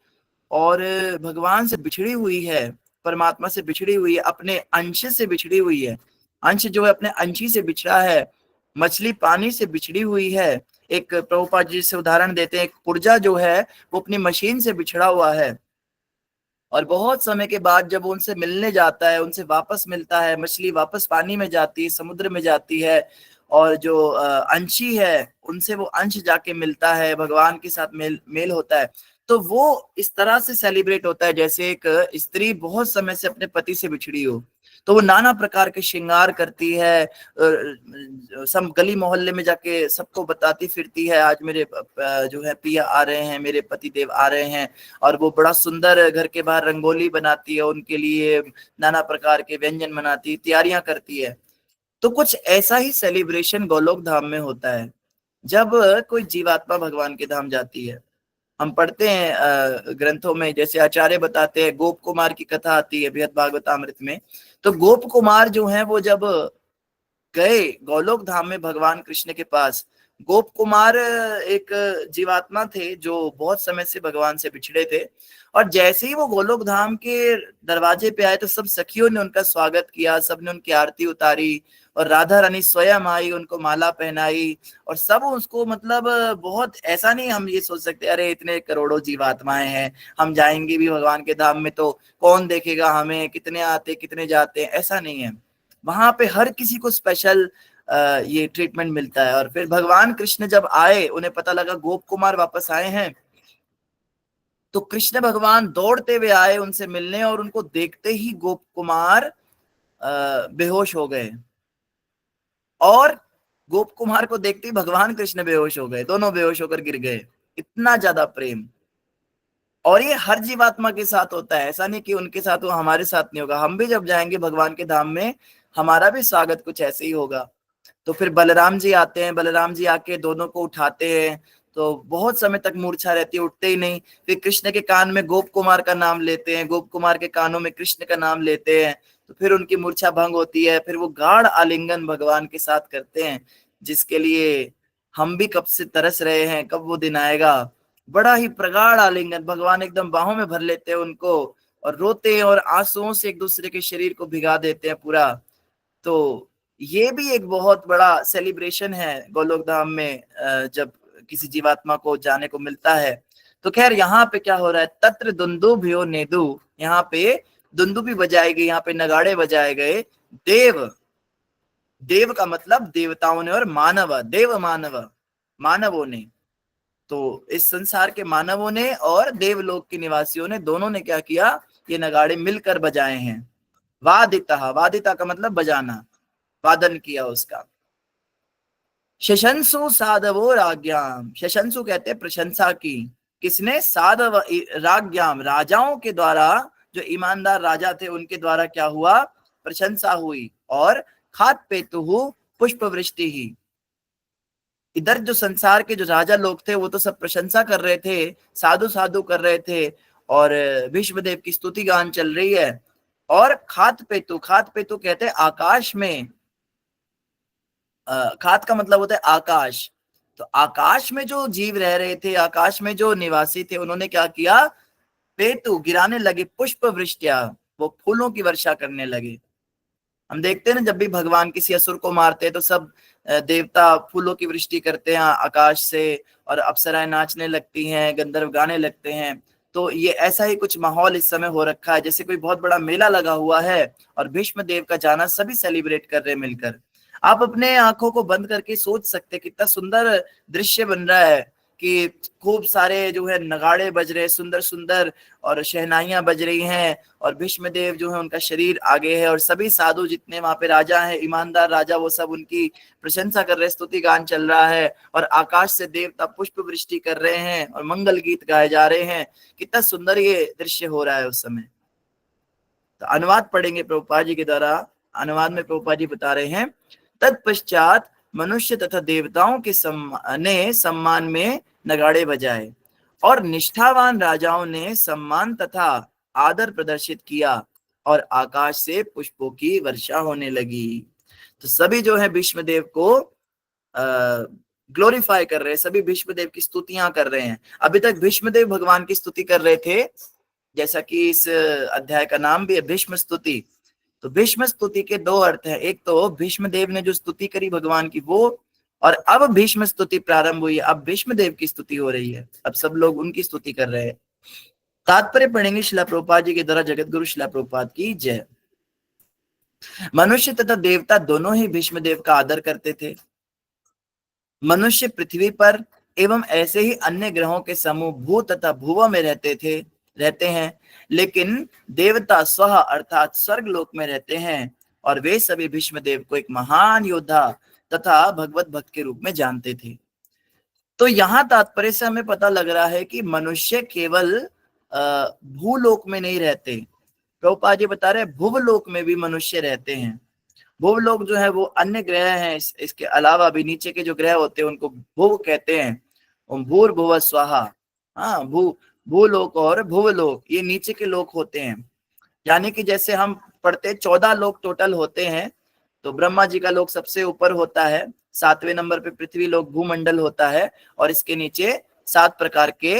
और भगवान से बिछड़ी हुई है, परमात्मा से बिछड़ी हुई है, अपने अंश से बिछड़ी हुई है। अंश जो है अपने अंशी से बिछड़ा है, मछली पानी से बिछड़ी हुई है। एक प्रभुपाद जी से उदाहरण देते हैं, एक पुर्जा जो है वो अपनी मशीन से बिछड़ा हुआ है, और बहुत समय के बाद जब वो उनसे मिलने जाता है, उनसे वापस मिलता है, मछली वापस पानी में जाती है, समुद्र में जाती है, और जो अंशी है उनसे वो अंश जाके मिलता है, भगवान के साथ मेल होता है। तो वो इस तरह से सेलिब्रेट होता है जैसे एक स्त्री बहुत समय से अपने पति से बिछड़ी हो। तो वो नाना प्रकार के श्रृंगार करती है, सब गली मोहल्ले में जाके सबको बताती फिरती है, आज मेरे जो है पिया आ रहे हैं, मेरे पति देव आ रहे हैं। और वो बड़ा सुंदर घर के बाहर रंगोली बनाती है, उनके लिए नाना प्रकार के व्यंजन बनाती, तैयारियां करती है। तो कुछ ऐसा ही सेलिब्रेशन गोलोक धाम में होता है जब कोई जीवात्मा भगवान के धाम जाती है। हम पढ़ते हैं ग्रंथों में, जैसे आचार्य बताते हैं, गोप कुमार की कथा आती है बृहद भागवतामृत में। तो गोप कुमार जो है वो जब गए गोलोक धाम में भगवान कृष्ण के पास, गोप कुमार एक जीवात्मा थे जो बहुत समय से भगवान से बिछड़े थे, और जैसे ही वो गोलोक धाम के दरवाजे पे आए तो सब सखियों ने उनका स्वागत किया, सबने उनकी आरती उतारी, और राधा रानी स्वयं आई, उनको माला पहनाई, और सब उसको मतलब बहुत, ऐसा नहीं हम ये सोच सकते अरे इतने करोड़ों जीवात्माएं हैं, हम जाएंगे भी भगवान के धाम में तो कौन देखेगा हमें, कितने आते कितने जाते हैं, ऐसा नहीं है। वहां पे हर किसी को स्पेशल ये ट्रीटमेंट मिलता है। और फिर भगवान कृष्ण जब आए, उन्हें पता लगा गोप कुमार वापस आए हैं, तो कृष्ण भगवान दौड़ते हुए आए उनसे मिलने, और उनको देखते ही गोप कुमार बेहोश हो गए, और गोप कुमार को देखते ही भगवान कृष्ण बेहोश हो गए, दोनों बेहोश होकर गिर गए। इतना ज्यादा प्रेम। और ये हर जीवात्मा के साथ होता है, ऐसा नहीं कि उनके साथ वो हमारे साथ नहीं होगा। हम भी जब जाएंगे भगवान के धाम में, हमारा भी स्वागत कुछ ऐसे ही होगा। तो फिर बलराम जी आते हैं, बलराम जी आके दोनों को उठाते हैं, तो बहुत समय तक मूर्छा रहती है, उठते ही नहीं। फिर कृष्ण के कान में गोप कुमार का नाम लेते हैं, गोप कुमार के कानों में कृष्ण का नाम लेते हैं, तो फिर उनकी मूर्छा भंग होती है। फिर वो गाढ़ आलिंगन भगवान के साथ करते हैं, जिसके लिए हम भी कब से तरस रहे हैं, कब वो दिन आएगा। बड़ा ही प्रगाढ़ आलिंगन, भगवान एकदम बाहों में भर लेते हैं उनको, और रोते हैं और आंसुओं से एक दूसरे के शरीर को भिगा देते हैं पूरा। तो ये भी एक बहुत बड़ा सेलिब्रेशन है गोलोक धाम में, जब किसी जीवात्मा को जाने को मिलता है। तो खैर यहाँ पे क्या हो रहा है, तत्र दुंदुभ्यो नेदु, यहाँ पे दुंदुभी बजाई गई, यहाँ पे नगाड़े बजाए गए। देव, देव का मतलब देवताओं ने, और मानव, देव मानव, मानवों ने। तो इस संसार के मानवों ने और देवलोक के निवासियों ने, दोनों ने क्या किया, ये नगाड़े मिलकर बजाए हैं। वादिता, वादिता का मतलब बजाना, वादन किया उसका। शशंसु साधवो राज्ञाम, शशंसु कहते हैं प्रशंसा की, किसने, साधव राज्ञाम, राजाओं के द्वारा, जो ईमानदार राजा थे उनके द्वारा क्या हुआ, प्रशंसा हुई। और खात पेतुहु पुष्प वृष्टि ही, इधर जो संसार के जो राजा लोग थे वो तो सब प्रशंसा कर रहे थे, साधु साधु कर रहे थे, और भीष्मदेव की स्तुति गान चल रही है। और खात पेतु, खात पेतु कहते हैं आकाश में, खात का मतलब होता है आकाश। तो आकाश में जो जीव रह रहे थे, आकाश में जो निवासी थे, उन्होंने क्या किया, पेतु गिराने लगे, पुष्प वृष्टिया, वो फूलों की वर्षा करने लगे। हम देखते हैं ना, जब भी भगवान किसी असुर को मारते हैं तो सब देवता फूलों की वृष्टि करते हैं आकाश से, और अप्सराएं नाचने लगती हैं, गंधर्व गाने लगते हैं। तो ये ऐसा ही कुछ माहौल इस समय हो रखा है, जैसे कोई बहुत बड़ा मेला लगा हुआ है और भीष्म देव का जाना सभी सेलिब्रेट कर रहे हैं मिलकर। आप अपने आंखों को बंद करके सोच सकते कितना सुंदर दृश्य बन रहा है, कि खूब सारे जो है नगाड़े बज रहे, सुंदर सुंदर, और शहनाइयां बज रही हैं, और भीष्मदेव जो है उनका शरीर आगे है, और सभी साधु जितने वहां पे राजा हैं, ईमानदार राजा, वो सब उनकी प्रशंसा कर रहे हैं, स्तुति गान चल रहा है, और आकाश से देवता पुष्प वृष्टि कर रहे हैं और मंगल गीत गाए जा रहे हैं। कितना सुंदर ये दृश्य हो रहा है उस समय। तो अनुवाद पढ़ेंगे प्रभुपाद जी के द्वारा। अनुवाद में प्रभुपाद जी बता रहे हैं, तत्पश्चात मनुष्य तथा देवताओं के सम्मान में नगाड़े बजाए, और निष्ठावान राजाओं ने सम्मान तथा आदर प्रदर्शित किया, और आकाश से पुष्पों की वर्षा होने लगी। तो सभी जो है भीष्मदेव को ग्लोरीफाई कर रहे हैं, सभी भीष्मदेव की स्तुतियां कर रहे हैं। अभी तक भीष्मदेव भगवान की स्तुति कर रहे थे, जैसा कि इस अध्याय का नाम भी है भीष्म स्तुति। तो भीष्म स्तुति के दो अर्थ हैं, एक तो भीष्मदेव ने जो स्तुति करी भगवान की वो, और अब भीष्म स्तुति प्रारंभ हुई है, अब भीष्मदेव की स्तुति हो रही है, अब सब लोग उनकी स्तुति कर रहे हैं। तात्पर्य पढ़ेंगे शिला प्रभुपाद जी के द्वारा। जगत गुरु शिला प्रभुपाद की जय। मनुष्य तथा देवता दोनों ही भीष्मदेव का आदर करते थे। मनुष्य पृथ्वी पर एवं ऐसे ही अन्य ग्रहों के समूह भू तथा भुव में रहते हैं, लेकिन देवता स्व अर्थात स्वर्ग लोक में रहते हैं, और वे सभी भीष्मदेव को एक महान योद्धा तथा भगवत भक्त के रूप में जानते थे। तो यहाँ तात्पर्य से हमें पता लग रहा है कि मनुष्य केवल भूलोक में नहीं रहते। प्रभुपाद जी बता रहे भुवलोक में भी मनुष्य रहते हैं। भुवलोक जो है वो अन्य ग्रह हैं, इसके अलावा भी नीचे के जो ग्रह होते हैं उनको भुव कहते हैं। भूर भुव स्वाहा। हाँ, भूलोक और भुवलोक ये नीचे के लोक होते हैं। यानी कि जैसे हम पढ़ते 14 लोक टोटल होते हैं, तो ब्रह्मा जी का लोक सबसे ऊपर होता है, 7वें नंबर पे पृथ्वी लोक भूमंडल होता है, और इसके नीचे 7 प्रकार के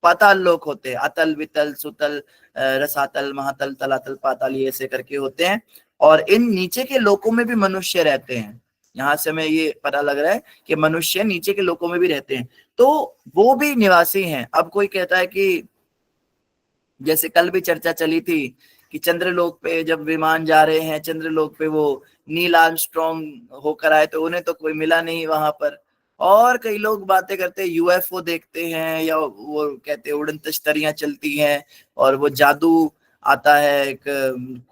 पाताल लोक होते हैं, अतल वितल सुतल रसातल महातल तलातल पाताल, ये ऐसे करके होते हैं। और इन नीचे के लोकों में भी मनुष्य रहते हैं। यहाँ से हमें ये पता लग रहा है कि मनुष्य नीचे के लोकों में भी रहते हैं, तो वो भी निवासी हैं। अब कोई कहता है कि जैसे कल भी चर्चा चली थी कि चंद्रलोक पे जब विमान जा रहे हैं, चंद्रलोक पे वो नील आर्मस्ट्रॉन्ग होकर आए तो उन्हें तो कोई मिला नहीं वहां पर। और कई लोग बातें करते हैं यूएफओ देखते हैं, या वो कहते हैं उड़न तश्तरियां चलती हैं, और वो जादू आता है, एक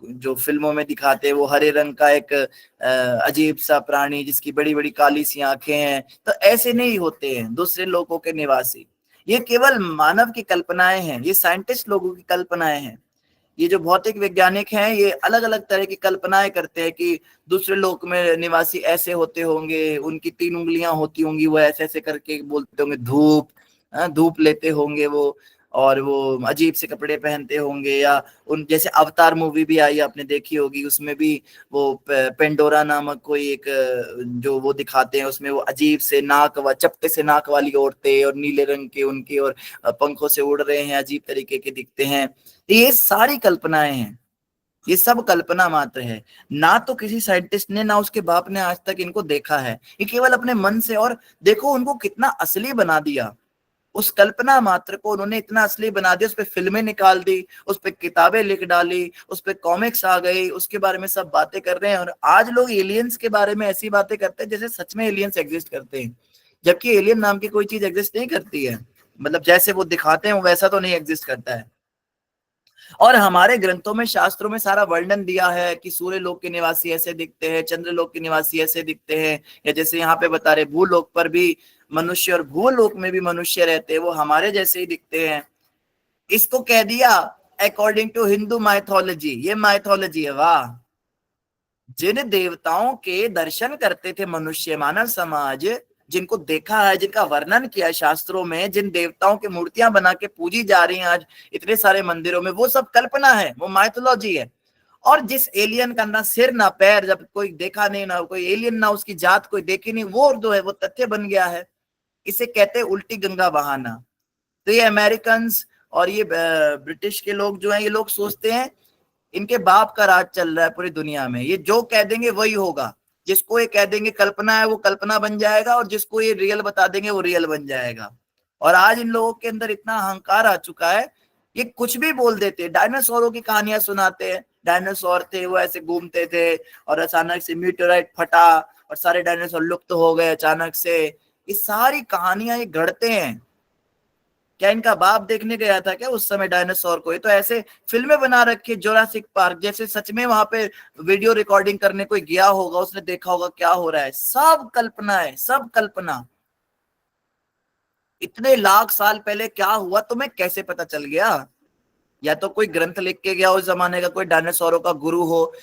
जो फिल्मों में दिखाते हैं वो हरे रंग का एक अजीब सा प्राणी जिसकी बड़ी बड़ी काली सी आंखें हैं। तो ऐसे नहीं होते हैं दूसरे लोगों के निवासी। ये केवल मानव की कल्पनाएं हैं, ये साइंटिस्ट लोगों की कल्पनाएं हैं। ये जो भौतिक वैज्ञानिक हैं ये अलग अलग तरह की कल्पनाएं करते हैं कि दूसरे लोक में निवासी ऐसे होते होंगे, उनकी 3 उंगलियां होती होंगी, वो ऐसे ऐसे करके बोलते होंगे, धूप लेते होंगे वो, और वो अजीब से कपड़े पहनते होंगे। या उन जैसे अवतार मूवी भी आई, आपने देखी होगी, उसमें भी वो पेंडोरा नामक कोई एक जो वो दिखाते हैं, उसमें वो अजीब से चपटे से नाक वाली औरतें, और नीले रंग के उनके, और पंखों से उड़ रहे हैं, अजीब तरीके के दिखते हैं। ये सारी कल्पनाएं हैं, ये सब कल्पना मात्र है। ना तो किसी साइंटिस्ट ने ना उसके बाप ने आज तक इनको देखा है, ये केवल अपने मन से। और देखो उनको कितना असली बना दिया, उस कल्पना मात्र को उन्होंने इतना असली बना दिया, उस पर फिल्में निकाल दी, उस पर किताबें लिख डाली, उस पर कॉमिक्स आ गई, उसके बारे में सब बातें कर रहे हैं। और आज लोग एलियंस के बारे में ऐसी बातें करते हैं जैसे सच में एलियंस एग्जिस्ट करते हैं, जबकि एलियन नाम की कोई चीज एग्जिस्ट नहीं करती है। मतलब जैसे वो दिखाते हैं वैसा तो नहीं एग्जिस्ट करता है। और हमारे ग्रंथों में, शास्त्रों में सारा वर्णन दिया है कि सूर्य लोक के निवासी ऐसे दिखते हैं, चंद्र लोक के निवासी ऐसे दिखते हैं, या जैसे यहाँ पे बता रहे भूलोक पर भी मनुष्य और भूलोक में भी मनुष्य रहते हैं, वो हमारे जैसे ही दिखते हैं। इसको कह दिया अकॉर्डिंग टू हिंदू माइथोलॉजी। ये माइथोलॉजी है, वाह। जिन देवताओं के दर्शन करते थे मनुष्य, मानव समाज, जिनको देखा है, जिनका वर्णन किया है शास्त्रों में, जिन देवताओं की मूर्तियां बना के पूजी जा रही हैं आज इतने सारे मंदिरों में, वो सब कल्पना है, वो माइथोलॉजी है। और जिस एलियन का ना सिर ना पैर, जब कोई देखा नहीं, ना कोई एलियन, ना उसकी जात कोई देखी नहीं, वो जो है वो तथ्य बन गया है। इसे कहते हैं उल्टी गंगा बहाना। तो ये अमेरिकन और ये ब्रिटिश के लोग जो हैं, ये लोग सोचते हैं इनके बाप का राज चल रहा है पूरी दुनिया में, ये जो कह देंगे वही होगा। जिसको ये कह देंगे कल्पना है वो कल्पना बन जाएगा, और जिसको ये रियल बता देंगे वो रियल बन जाएगा। और आज इन लोगों के अंदर इतना अहंकार आ चुका है, ये कुछ भी बोल देते हैं। डायनासोरों की कहानियां सुनाते हैं, डायनासोर थे, वो ऐसे घूमते थे और अचानक से मीटेराइट फटा और सारे डायनासोर लुप्त हो गए अचानक से। ये सारी कहानियां ये गढ़ते हैं। क्या इनका बाप देखने गया था क्या उस समय डायनासोर को? ये तो ऐसे फिल्में बना रखी है, जोरासिक पार्क जैसे, सच में वहां पे वीडियो रिकॉर्डिंग करने कोई गया होगा, उसने देखा होगा क्या हो रहा है। सब कल्पना है, सब कल्पना। इतने लाख साल पहले क्या हुआ तुम्हें कैसे पता चल गया? या तो कोई ग्रंथ लिख के गया उस जमाने का, कोई डायनासोरों का गुरु हो,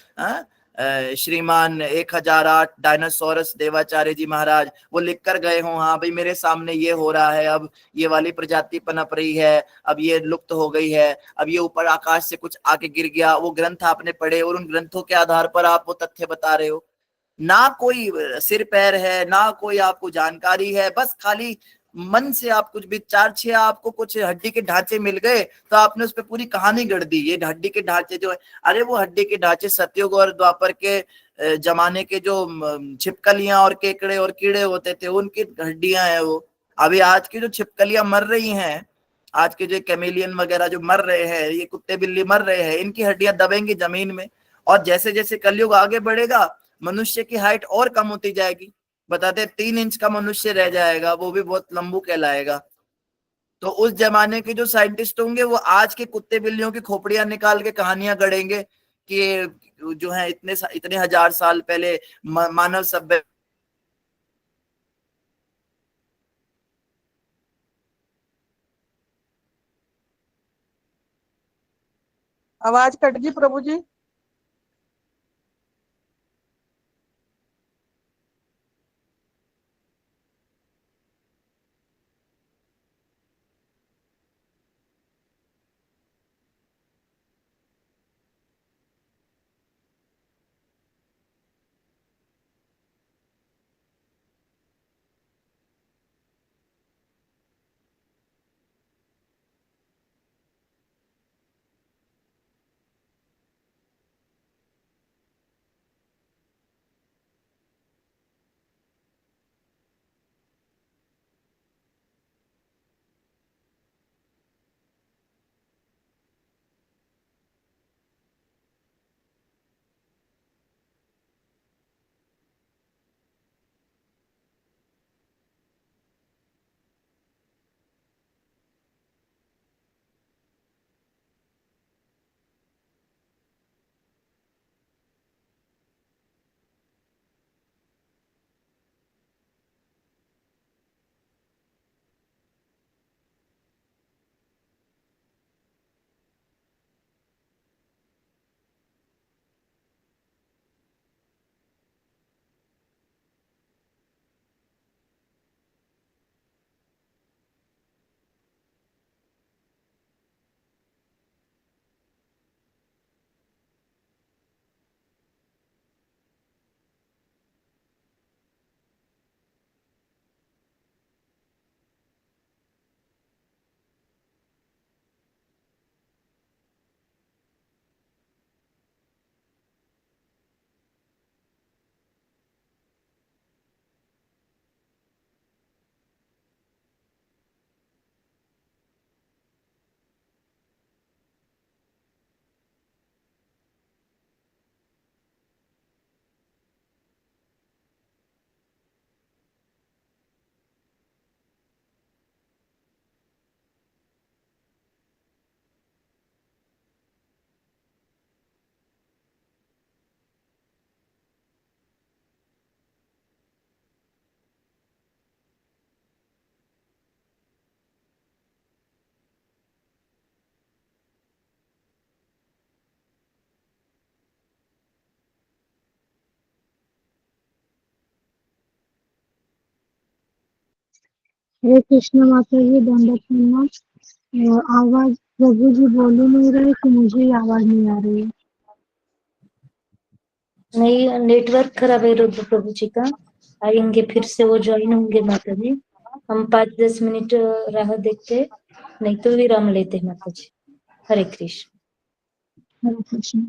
श्रीमान 1008 डायनासोरस देवाचार्य जी महाराज, वो लिख कर गए हो, हाँ भाई मेरे सामने ये हो रहा है, अब ये वाली प्रजाति पनप रही है, अब ये लुप्त हो गई है, अब ये ऊपर आकाश से कुछ आके गिर गया। वो ग्रंथ आपने पढ़े और उन ग्रंथों के आधार पर आप वो तथ्य बता रहे हो। ना कोई सिर पैर है, ना कोई आपको जानकारी है, बस खाली मन से आप कुछ भी चार छह आपको कुछ हड्डी के ढांचे मिल गए तो आपने उस पर पूरी कहानी गढ़ दी। ये हड्डी के ढांचे जो है, अरे वो हड्डी के ढांचे सतयुग और द्वापर के जमाने के जो छिपकलियां और केकड़े और कीड़े होते थे उनकी हड्डियां हैं वो। अभी आज की जो छिपकलियां मर रही हैं, आज के जो कैमेलियन वगैरह जो मर रहे हैं, ये कुत्ते बिल्ली मर रहे हैं, इनकी हड्डियां दबेंगी जमीन में। और जैसे जैसे कलयुग आगे बढ़ेगा मनुष्य की हाइट और कम होती जाएगी। बताते 3 इंच का मनुष्य रह जाएगा, वो भी बहुत लंबू कहलाएगा। तो उस जमाने के जो साइंटिस्ट होंगे वो आज के कुत्ते बिल्लियों की खोपड़ियां निकाल के कहानियां गढ़ेंगे कि जो है इतने इतने हजार साल पहले मानव सभ्य। आवाज कट गई प्रभु जी। हरे कृष्ण माता जी, दंडवत प्रणाम। आवाज प्रभु जी बोल ही नहीं रहे कि मुझे ही आवाज नहीं आ रही है। नहीं, नेटवर्क खराब है रुद्र प्रभु जी का। आएंगे फिर से, वो ज्वाइन होंगे माता जी। हम 5-10 मिनट राह देखते, नहीं तो विराम लेते माता जी। हरे कृष्ण। हरे कृष्ण।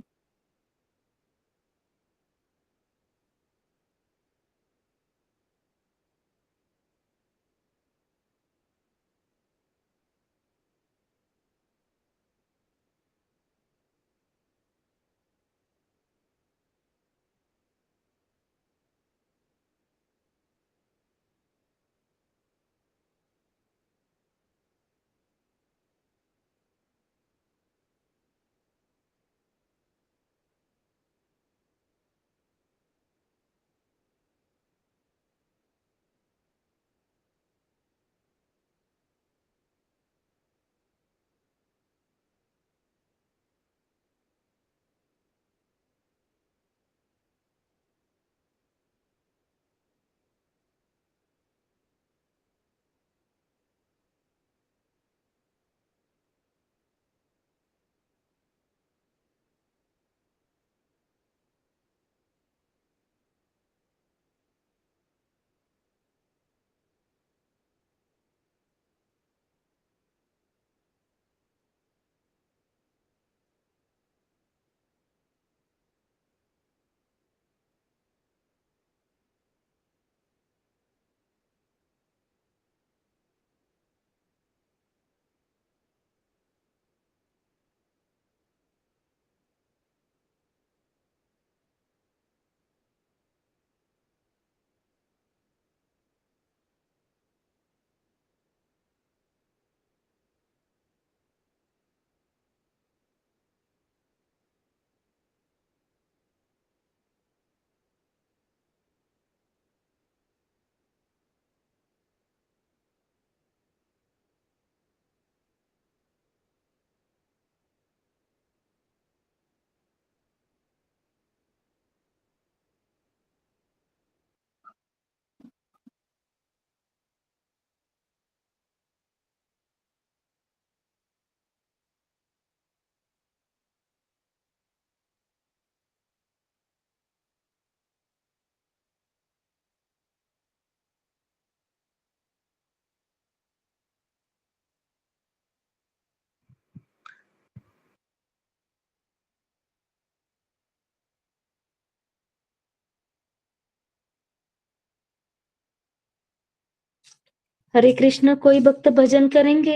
हरे कृष्ण। कोई भक्त भजन करेंगे?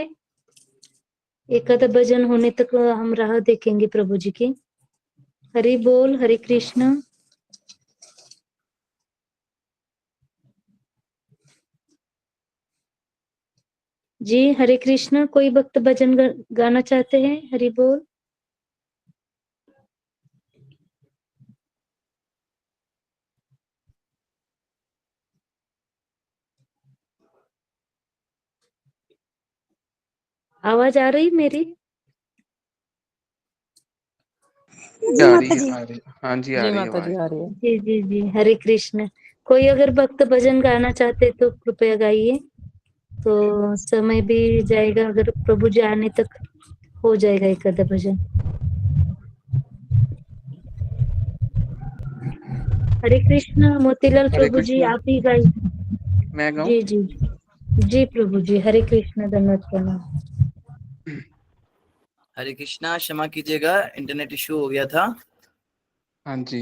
एक आधा भजन होने तक हम राह देखेंगे प्रभु जी की। हरि बोल, हरे कृष्ण। जी हरे कृष्ण। कोई भक्त भजन गाना चाहते हैं? हरि बोल। आवाज आ रही मेरी? जी आ रही माता है, जी। आ रही है। हाँ जी, आ जी रही है माता आवाज। जी आ रही है। जी जी जी, हरे कृष्ण। कोई अगर भक्त भजन गाना चाहते तो कृपया गाइए, तो समय भी जाएगा, अगर प्रभु जी आने तक हो जाएगा एक आधा भजन। हरे कृष्ण। मोतीलाल हरे प्रभु जी कृष्णा। आप ही गाइए। मैं गाऊं? जी जी जी प्रभु जी। हरे कृष्ण। धन्यवाद प्रणाम। हरे कृष्णा, क्षमा कीजिएगा, इंटरनेट इशू हो गया था। हाँ जी।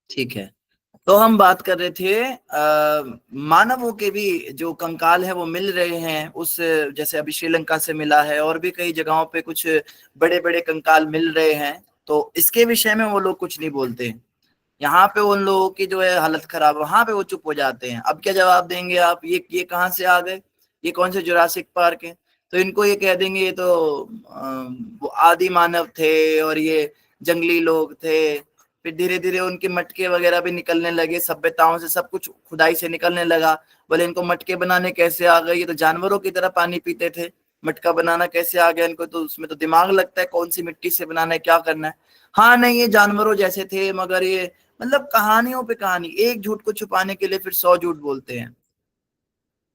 ठीक है, तो हम बात कर रहे थे मानवों के भी जो कंकाल है वो मिल रहे हैं, उस जैसे अभी श्रीलंका से मिला है और भी कई जगहों पे कुछ बड़े बड़े कंकाल मिल रहे हैं, तो इसके विषय में वो लोग कुछ नहीं बोलते। यहाँ पे उन लोगों की जो है हालत खराब, वहां पे वो चुप हो जाते हैं। अब क्या जवाब देंगे आप? ये कहाँ से आ गए? ये कौन से जुरासिक पार्क है? तो इनको ये कह देंगे ये तो वो आदि मानव थे और ये जंगली लोग थे। फिर धीरे धीरे उनके मटके वगैरह भी निकलने लगे, सभ्यताओं से सब कुछ खुदाई से निकलने लगा। बोले इनको मटके बनाने कैसे आ गए? ये तो जानवरों की तरह पानी पीते थे। मटका बनाना कैसे आ गया इनको, तो उसमें तो दिमाग लगता है कौन सी मिट्टी से बनाना है, क्या करना है। हाँ नहीं, ये जानवरों जैसे थे, मगर ये मतलब कहानियों पे कहानी, एक झूठ को छुपाने के लिए फिर 100 झूठ बोलते हैं।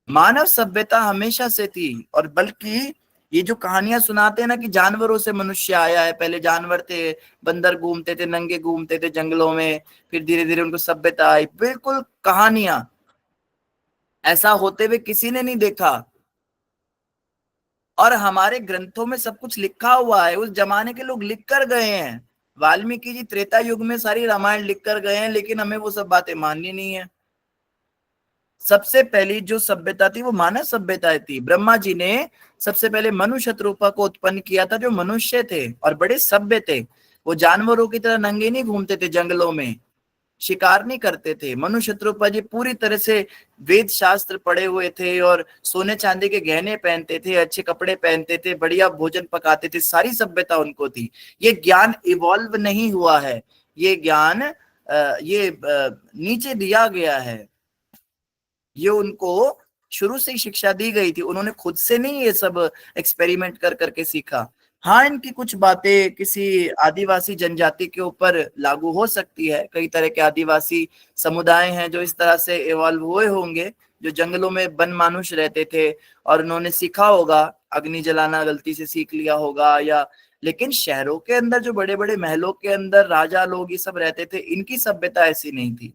मानव सभ्यता हमेशा से थी, और बल्कि ये जो कहानियां सुनाते हैं ना कि जानवरों से मनुष्य आया है, पहले जानवर थे, बंदर घूमते थे, नंगे घूमते थे जंगलों में, फिर धीरे धीरे उनको सभ्यता आई, बिल्कुल कहानियां, ऐसा होते हुए किसी ने नहीं देखा। और हमारे ग्रंथों में सब कुछ लिखा हुआ है, उस जमाने के लोग लिख कर गए हैं। वाल्मीकि जी त्रेता युग में सारी रामायण लिख कर गए हैं, लेकिन हमें वो सब बातें माननी नहीं है। सबसे पहली जो सभ्यता थी वो मानव सभ्यता थी। ब्रह्मा जी ने सबसे पहले मनुष्य शत्रुपा को उत्पन्न किया था, जो मनुष्य थे और बड़े सभ्य थे। वो जानवरों की तरह नंगे नहीं घूमते थे जंगलों में, शिकार नहीं करते थे। मनुष्य शत्रुपा जी पूरी तरह से वेद शास्त्र पढ़े हुए थे और सोने चांदी के गहने पहनते थे, अच्छे कपड़े पहनते थे, बढ़िया भोजन पकाते थे, सारी सभ्यता उनको थी। ये ज्ञान इवॉल्व नहीं हुआ है, ये ज्ञान नीचे दिया गया है, ये उनको शुरू से ही शिक्षा दी गई थी। उन्होंने खुद से नहीं ये सब एक्सपेरिमेंट कर करके सीखा। हाँ, इनकी कुछ बातें किसी आदिवासी जनजाति के ऊपर लागू हो सकती है। कई तरह के आदिवासी समुदाय हैं जो इस तरह से इवॉल्व हुए होंगे, जो जंगलों में वन मानुष रहते थे और उन्होंने सीखा होगा, अग्नि जलाना गलती से सीख लिया होगा, या लेकिन शहरों के अंदर जो बड़े बड़े महलों के अंदर राजा लोग ये सब रहते थे, इनकी सभ्यता ऐसी नहीं थी।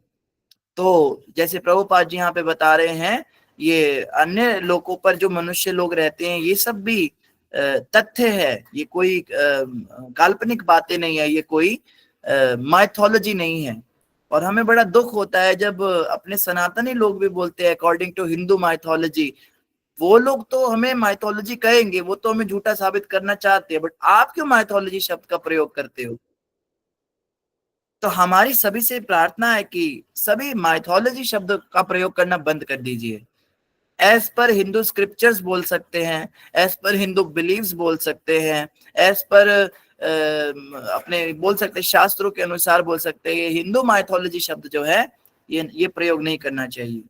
तो जैसे प्रभुपाद जी यहाँ पे बता रहे हैं, ये अन्य लोगों पर जो मनुष्य लोग रहते हैं, ये सब भी तथ्य है, ये कोई काल्पनिक बातें नहीं है, ये कोई माइथोलॉजी नहीं है। और हमें बड़ा दुख होता है जब अपने सनातनी लोग भी बोलते हैं अकॉर्डिंग टू हिंदू माइथोलॉजी। वो लोग तो हमें माइथोलॉजी कहेंगे, वो तो हमें झूठा साबित करना चाहते हैं, बट आप क्यों माइथोलॉजी शब्द का प्रयोग करते हो? तो हमारी सभी से प्रार्थना है कि सभी माइथोलॉजी शब्द का प्रयोग करना बंद कर दीजिए। एज पर हिंदू स्क्रिप्चर्स बोल सकते हैं, एज पर हिंदू बिलीव्स बोल सकते हैं, एज पर अपने बोल सकते हैं, शास्त्रों के अनुसार बोल सकते हैं। ये हिंदू माइथोलॉजी शब्द जो है ये प्रयोग नहीं करना चाहिए।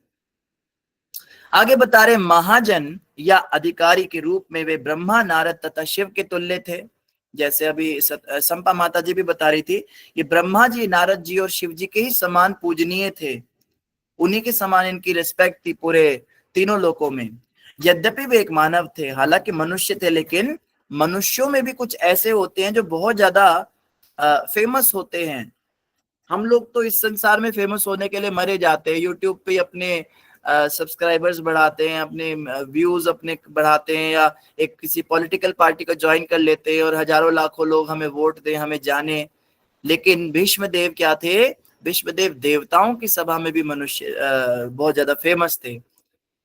आगे बता रहे, महाजन या अधिकारी के रूप में वे ब्रह्मा, नारद तथा शिव के तुल्य थे। जैसे अभी संपा माता जी भी बता रही थी, ये ब्रह्मा जी, नारद जी और शिव जी के ही समान पूजनीय थे, उन्हीं के समान इनकी रिस्पेक्ट थी पूरे तीनों लोकों में। यद्यपि वे एक मानव थे, हालांकि मनुष्य थे, लेकिन मनुष्यों में भी कुछ ऐसे होते हैं जो बहुत ज्यादा फेमस होते हैं। हम लोग तो इस संसार में फेमस होने के लिए मरे जाते हैं, यूट्यूब पे अपने सब्सक्राइबर्स बढ़ाते हैं, अपने व्यूज अपने बढ़ाते हैं, या एक किसी पॉलिटिकल पार्टी को ज्वाइन कर लेते हैं और हजारों लाखों लोग हमें वोट दें, हमें जाने। लेकिन भीष्मदेव क्या थे? भीष्मदेव देवताओं की सभा में भी मनुष्य बहुत ज्यादा फेमस थे।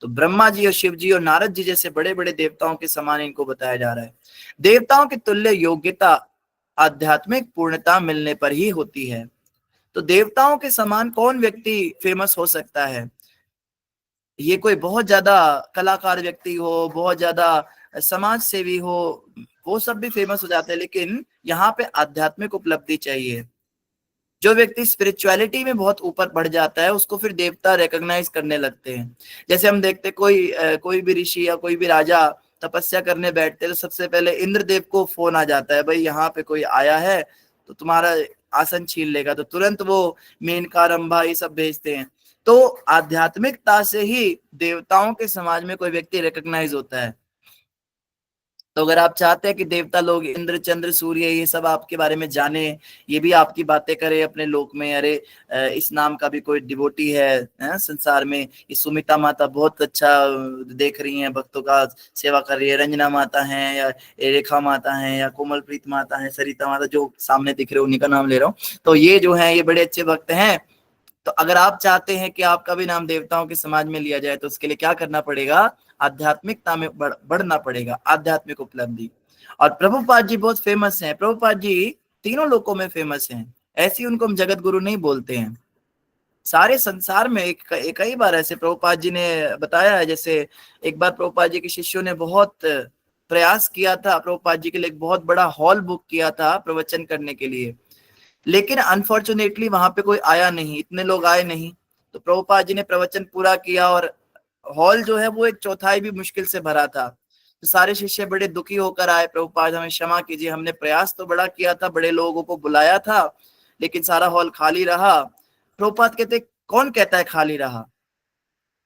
तो ब्रह्मा जी और शिव जी और नारद जी जैसे बड़े बड़े देवताओं के समान इनको बताया जा रहा है। देवताओं के तुल्य योग्यता आध्यात्मिक पूर्णता मिलने पर ही होती है। तो देवताओं के समान कौन व्यक्ति फेमस हो सकता है? ये कोई बहुत ज्यादा कलाकार व्यक्ति हो, बहुत ज्यादा समाज सेवी हो, वो सब भी फेमस हो जाते हैं, लेकिन यहाँ पे आध्यात्मिक उपलब्धि चाहिए। जो व्यक्ति स्पिरिचुअलिटी में बहुत ऊपर बढ़ जाता है, उसको फिर देवता रिकॉग्नाइज करने लगते हैं। जैसे हम देखते कोई भी ऋषि या कोई भी राजा तपस्या करने बैठते तो सबसे पहले इंद्रदेव को फोन आ जाता है, भाई यहाँ पे कोई आया है तो तुम्हारा आसन छीन लेगा, तो तुरंत वो मेनका, रंभा ये सब भेजते हैं। तो आध्यात्मिकता से ही देवताओं के समाज में कोई व्यक्ति रिकॉग्नाइज होता है। तो अगर आप चाहते हैं कि देवता लोग, इंद्र, चंद्र, सूर्य, ये सब आपके बारे में जाने, ये भी आपकी बातें करे अपने लोक में, अरे इस नाम का भी कोई डिवोटी है संसार में, ये सुमिता माता बहुत अच्छा देख रही हैं, भक्तों का सेवा कर रही है, रंजना माता है, या रेखा माता है, या कोमलप्रीत माता है, सरिता माता, जो सामने दिख रहे हो उन्हीं का नाम ले रहा हूँ। तो ये जो है ये बड़े अच्छे भक्त हैं। तो अगर आप चाहते हैं कि आपका भी नाम देवताओं के समाज में लिया जाए, तो उसके लिए क्या करना पड़ेगा? आध्यात्मिकता में बढ़ना पड़ेगा, आध्यात्मिक उपलब्धि। और प्रभुपाद जी बहुत फेमस हैं। प्रभुपाद जी तीनों लोकों में फेमस हैं, ऐसी उनको हम जगत गुरु नहीं बोलते हैं। सारे संसार में कई बार ऐसे प्रभुपाद जी ने बताया है। जैसे एक बार प्रभुपाद जी के शिष्यों ने बहुत प्रयास किया था, प्रभुपाद जी के लिए एक बहुत बड़ा हॉल बुक किया था प्रवचन करने के लिए, लेकिन अनफॉर्चुनेटली वहां पे कोई आया नहीं, इतने लोग आए नहीं। तो प्रभुपाद जी ने प्रवचन पूरा किया और हॉल जो है वो 1/4 भी मुश्किल से भरा था। तो सारे शिष्य बड़े दुखी होकर आए, प्रभुपाद हमें क्षमा कीजिए, हमने प्रयास तो बड़ा किया था, बड़े लोगों को बुलाया था, लेकिन सारा हॉल खाली रहा। प्रभुपाद कहते कौन कहता है खाली रहा?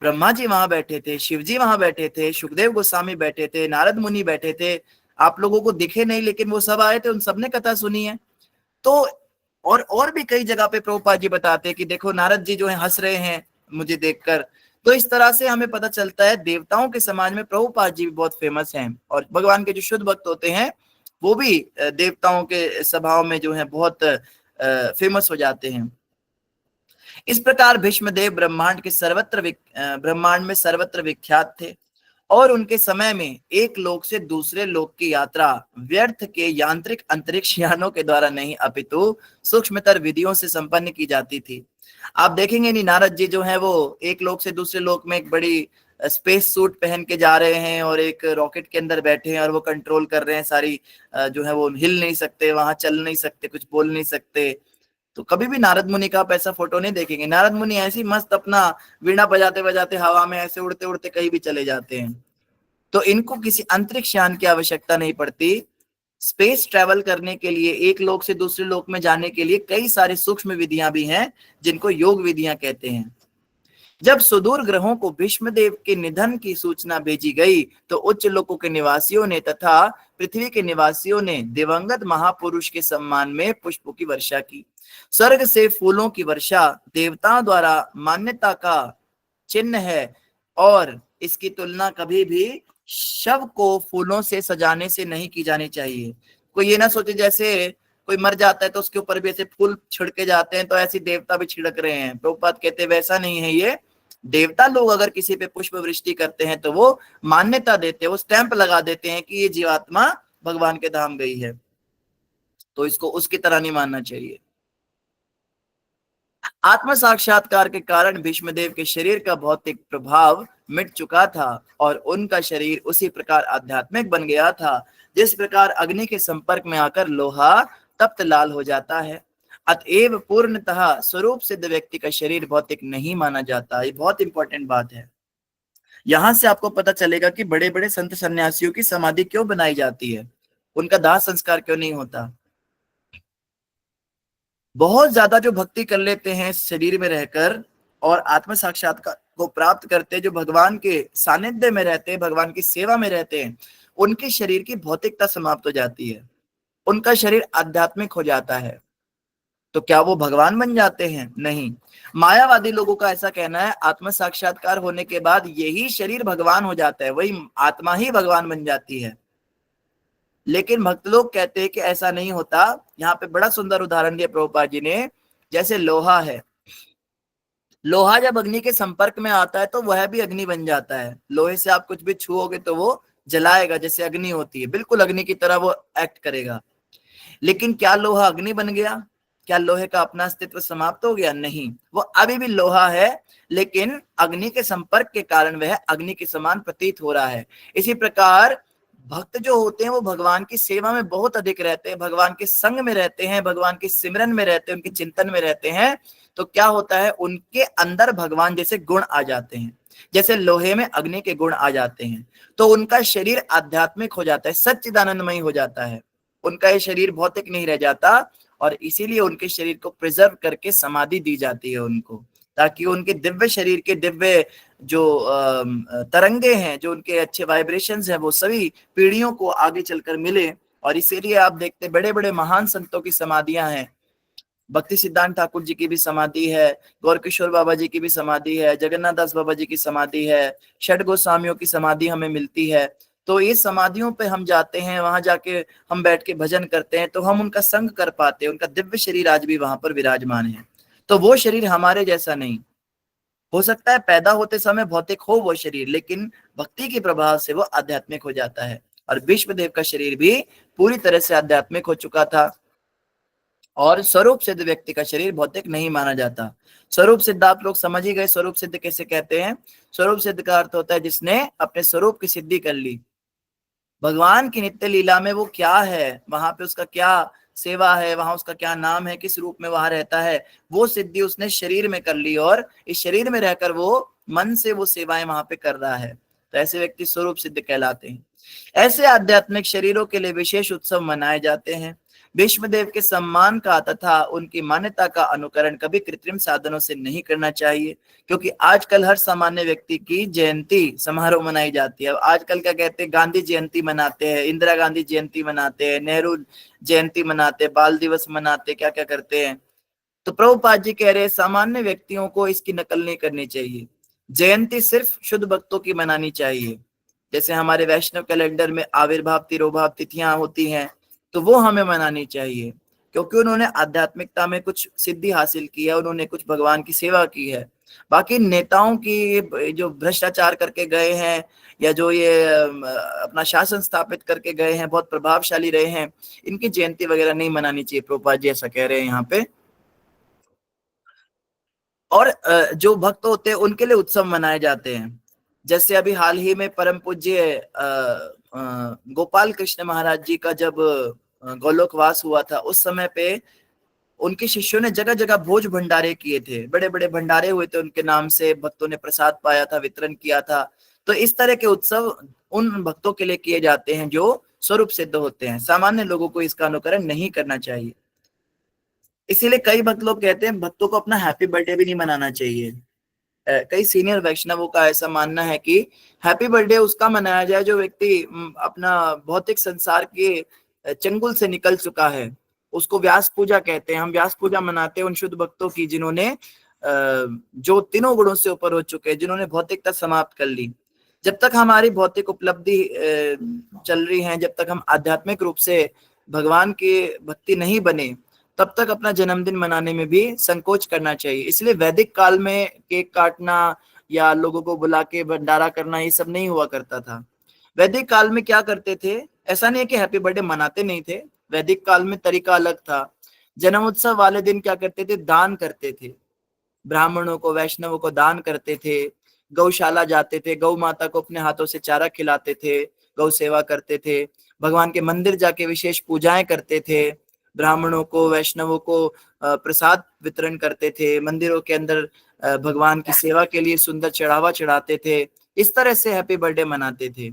ब्रह्मा जी वहां बैठे थे, शिव जी वहां बैठे थे, सुखदेव गोस्वामी बैठे थे, नारद मुनि बैठे थे, आप लोगों को दिखे नहीं, लेकिन वो सब आए थे, उन सबने कथा सुनी है। तो और भी कई जगह पे प्रभुपाद जी बताते हैं कि देखो नारद जी जो है हंस रहे हैं मुझे देखकर। तो इस तरह से हमें पता चलता है देवताओं के समाज में प्रभुपाद जी भी बहुत फेमस हैं, और भगवान के जो शुद्ध भक्त होते हैं वो भी देवताओं के स्वभाव में जो है बहुत फेमस हो जाते हैं। इस प्रकार भीष्मदेव ब्रह्मांड में सर्वत्र विख्यात थे, और उनके समय में एक लोक से दूसरे लोक की यात्रा व्यर्थ के यांत्रिक अंतरिक्ष यानों के द्वारा नहीं अपितु सूक्ष्मतर विधियों से संपन्न की जाती थी। आप देखेंगे नहीं, नारद जी जो है वो एक लोक से दूसरे लोक में एक बड़ी स्पेस सूट पहन के जा रहे हैं और एक रॉकेट के अंदर बैठे हैं और वो कंट्रोल कर रहे हैं सारी, जो है वो हिल नहीं सकते, वहां चल नहीं सकते, कुछ बोल नहीं सकते। तो कभी भी नारद मुनि का आप ऐसा फोटो नहीं देखेंगे। नारद मुनि ऐसी मस्त अपना वीणा बजाते बजाते हवा में ऐसे उड़ते उड़ते कहीं भी चले जाते हैं। तो इनको किसी अंतरिक्ष यान की आवश्यकता नहीं पड़ती। स्पेस ट्रैवल करने के लिए, एक लोक से दूसरे लोक में जाने के लिए कई सारे सूक्ष्म विधियां भी हैं जिनको योग विधियां कहते हैं। जब सुदूर ग्रहों को भीष्मदेव के निधन की सूचना भेजी गई तो उच्च लोकों के निवासियों ने तथा पृथ्वी के निवासियों ने दिवंगत महापुरुष के सम्मान में पुष्पों की वर्षा की। स्वर्ग से फूलों की वर्षा देवताओं द्वारा मान्यता का चिन्ह है, और इसकी तुलना कभी भी शव को फूलों से सजाने से नहीं की जानी चाहिए। कोई ये ना सोचे जैसे कोई मर जाता है तो उसके ऊपर भी ऐसे फूल छिड़के जाते हैं तो ऐसे देवता भी छिड़क रहे हैं। प्रभुपाद कहते हैं वैसा नहीं है, ये देवता लोग अगर किसी पे पुष्प वृष्टि करते हैं तो वो मान्यता देते हैं, वो स्टैंप लगा देते हैं कि ये जीवात्मा भगवान के धाम गई है, तो इसको उसकी तरह नहीं मानना चाहिए। आत्म साक्षात्कार के कारण भीष्मदेव के शरीर का भौतिक प्रभाव मिट चुका था और उनका शरीर उसी प्रकार आध्यात्मिक बन गया था जिस प्रकार अग्नि के संपर्क में आकर लोहा तप्त लाल हो जाता है। अतएव पूर्णतः स्वरूप सिद्ध व्यक्ति का शरीर भौतिक नहीं माना जाता। ये बहुत इंपॉर्टेंट बात है। यहां से आपको पता चलेगा कि बड़े बड़े संत सन्यासियों की समाधि क्यों बनाई जाती है, उनका दाह संस्कार क्यों नहीं होता। बहुत ज्यादा जो भक्ति कर लेते हैं शरीर में रहकर और आत्म साक्षात्कार को प्राप्त करते, जो भगवान के सानिध्य में रहते हैं, भगवान की सेवा में रहते हैं, उनके शरीर की भौतिकता समाप्त हो जाती है, उनका शरीर आध्यात्मिक हो जाता है। तो क्या वो भगवान बन जाते हैं? नहीं। मायावादी लोगों का ऐसा कहना है आत्म साक्षात्कार होने के बाद यही शरीर भगवान हो जाता है, वही आत्मा ही भगवान बन जाती है। लेकिन भक्त लोग कहते हैं कि ऐसा नहीं होता। यहाँ पे बड़ा सुंदर उदाहरण दिया प्रभुपाद जी ने। जैसे लोहा है, लोहा जब अग्नि के संपर्क में आता है तो वह भी अग्नि बन जाता है। लोहे से आप कुछ भी छुओगे तो वो जलाएगा, जैसे अग्नि होती है, बिल्कुल अग्नि की तरह वो एक्ट करेगा। लेकिन क्या लोहा अग्नि बन गया? क्या लोहे का अपना अस्तित्व समाप्त हो गया? नहीं, वो अभी भी लोहा है, लेकिन अग्नि के संपर्क के कारण वह अग्नि के समान प्रतीत हो रहा है। इसी प्रकार भक्त जो होते हैं वो भगवान की सेवा में बहुत अधिक रहते हैं, भगवान के संग में रहते हैं, भगवान के सिमरन में रहते हैं, उनके चिंतन में रहते हैं। तो क्या होता है, उनके अंदर भगवान जैसे गुण आ जाते हैं, जैसे लोहे में अग्नि के गुण आ जाते हैं। तो उनका शरीर आध्यात्मिक हो जाता है, सच्चिदानंदमय हो जाता है। उनका ये शरीर भौतिक नहीं रह जाता, और इसीलिए उनके शरीर को प्रिजर्व करके समाधि दी जाती है उनको, ताकि उनके दिव्य शरीर के दिव्य जो तरंगे हैं, जो उनके अच्छे वाइब्रेशंस हैं, वो सभी पीढ़ियों को आगे चलकर मिले। और इसीलिए आप देखते बड़े बड़े महान संतों की समाधियां हैं। भक्ति सिद्धांत ठाकुर जी की भी समाधि है, गौर किशोर बाबा जी की भी समाधि है, जगन्नाथ दास बाबा जी की समाधि है, षड गोस्वामियों की समाधि हमें मिलती है। तो ये समाधियों पे हम जाते हैं, वहां जाके हम बैठ के भजन करते हैं, तो हम उनका संग कर पाते हैं। उनका दिव्य शरीर आज भी वहां पर विराजमान है। तो वो शरीर हमारे जैसा नहीं हो सकता है, पैदा होते समय भौतिक हो वो शरीर, लेकिन भक्ति के प्रभाव से वो आध्यात्मिक हो जाता है। और भीष्मदेव का शरीर भी पूरी तरह से आध्यात्मिक हो चुका था, और स्वरूप सिद्ध व्यक्ति का शरीर भौतिक नहीं माना जाता। स्वरूप सिद्ध आप लोग समझ ही गए, स्वरूप सिद्ध कैसे कहते हैं। स्वरूप सिद्ध का अर्थ होता है जिसने अपने स्वरूप की सिद्धि कर ली। भगवान की नित्य लीला में वो क्या है, वहां पे उसका क्या सेवा है, वहां उसका क्या नाम है, किस रूप में वहां रहता है, वो सिद्धि उसने शरीर में कर ली, और इस शरीर में रहकर वो मन से वो सेवाएं वहां पे कर रहा है। तो ऐसे व्यक्ति स्वरूप सिद्ध कहलाते हैं। ऐसे आध्यात्मिक शरीरों के लिए विशेष उत्सव मनाए जाते हैं। भीष्मदेव के सम्मान का तथा उनकी मान्यता का अनुकरण कभी कृत्रिम साधनों से नहीं करना चाहिए, क्योंकि आजकल हर सामान्य व्यक्ति की जयंती समारोह मनाई जाती है। अब आजकल क्या कहते हैं, गांधी जयंती मनाते हैं, इंदिरा गांधी जयंती मनाते हैं, नेहरू जयंती मनाते हैं, बाल दिवस मनाते, क्या क्या करते हैं। तो प्रभुपाद जी कह रहे हैं सामान्य व्यक्तियों को इसकी नकल नहीं करनी चाहिए। जयंती सिर्फ शुद्ध भक्तों की मनानी चाहिए। जैसे हमारे वैष्णव कैलेंडर में आविर्भाव तिरोभाव तिथियां होती हैं, तो वो हमें मनानी चाहिए, क्योंकि उन्होंने आध्यात्मिकता में कुछ सिद्धि हासिल की है, उन्होंने कुछ भगवान की सेवा की है। बाकी नेताओं की जो भ्रष्टाचार करके गए हैं या जो ये अपना शासन स्थापित करके गए हैं, बहुत प्रभावशाली रहे हैं, इनकी जयंती वगैरह नहीं मनानी चाहिए। प्रभुपाद जी ऐसा कह रहे हैं यहाँ पे। और जो भक्त होते हैं उनके लिए उत्सव मनाए जाते हैं। जैसे अभी हाल ही में परम पूज्य गोपाल कृष्ण महाराज जी का जब गोलोकवास हुआ था, उस समय पे उनके शिष्यों ने जगह जगह भोज भंडारे किए थे, बड़े बड़े भंडारे हुए थे उनके नाम से, भक्तों ने प्रसाद पाया था, वितरण किया था। तो इस तरह के उत्सव उन भक्तों के लिए किए जाते हैं जो स्वरूप सिद्ध होते हैं। सामान्य लोगों को इसका अनुकरण नहीं करना चाहिए। इसीलिए कई भक्त लोग कहते हैं भक्तों को अपना हैप्पी बर्थडे भी नहीं मनाना चाहिए। कई सीनियर वैष्णवों का ऐसा मानना है कि हैप्पी बर्थडे उसका मनाया जाए जो व्यक्ति अपना भौतिक संसार के चंगुल से निकल चुका है। उसको व्यास पूजा कहते हैं। हम व्यास पूजा मनाते हैं उन शुद्ध भक्तों की जिन्होंने जो तीनों गुणों से ऊपर हो चुके हैं, जिन्होंने भौतिकता समाप्त कर ली। जब तक हमारी भौतिक उपलब्धि चल रही है, जब तक हम आध्यात्मिक रूप से भगवान की भक्ति नहीं बने, तब तक अपना जन्मदिन मनाने में भी संकोच करना चाहिए। इसलिए वैदिक काल में केक काटना या लोगों को बुला के भंडारा करना, ये सब नहीं हुआ करता था। वैदिक काल में क्या करते थे, ऐसा नहीं है कि हैप्पी बर्थडे मनाते नहीं थे, वैदिक काल में तरीका अलग था। जन्म उत्सव वाले दिन क्या करते थे, दान करते थे, ब्राह्मणों को वैष्णवों को दान करते थे, गौशाला जाते थे, गौ माता को अपने हाथों से चारा खिलाते थे, गौ सेवा करते थे, भगवान के मंदिर जाके विशेष पूजाएं करते थे, ब्राह्मणों को वैष्णवों को प्रसाद वितरण करते थे, मंदिरों के अंदर भगवान की सेवा के लिए सुंदर चढ़ावा चढ़ाते थे। इस तरह से हैप्पी बर्थडे मनाते थे।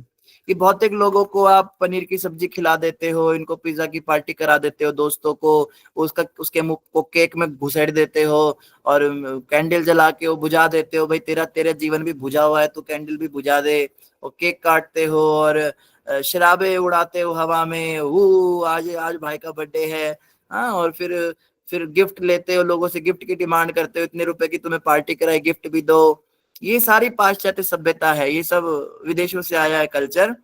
कि बहुतेक लोगों को आप पनीर की सब्जी खिला देते हो, इनको पिज्जा की पार्टी करा देते हो, दोस्तों को उसके मुंह को केक में घुसेड़ देते हो और कैंडल जला के वो बुझा देते हो, भाई तेरा जीवन भी बुझा हुआ है तो कैंडल भी बुझा दे, और केक काटते हो और शराबे उड़ाते हो हवा में, आज भाई का बर्थडे है। हाँ, और फिर गिफ्ट लेते हो, लोगों से गिफ्ट की डिमांड करते हो, इतने रुपए की तुम्हें पार्टी कराई, गिफ्ट भी दो। ये सारी पाश्चात्य सभ्यता है, ये सब विदेशों से आया है कल्चर।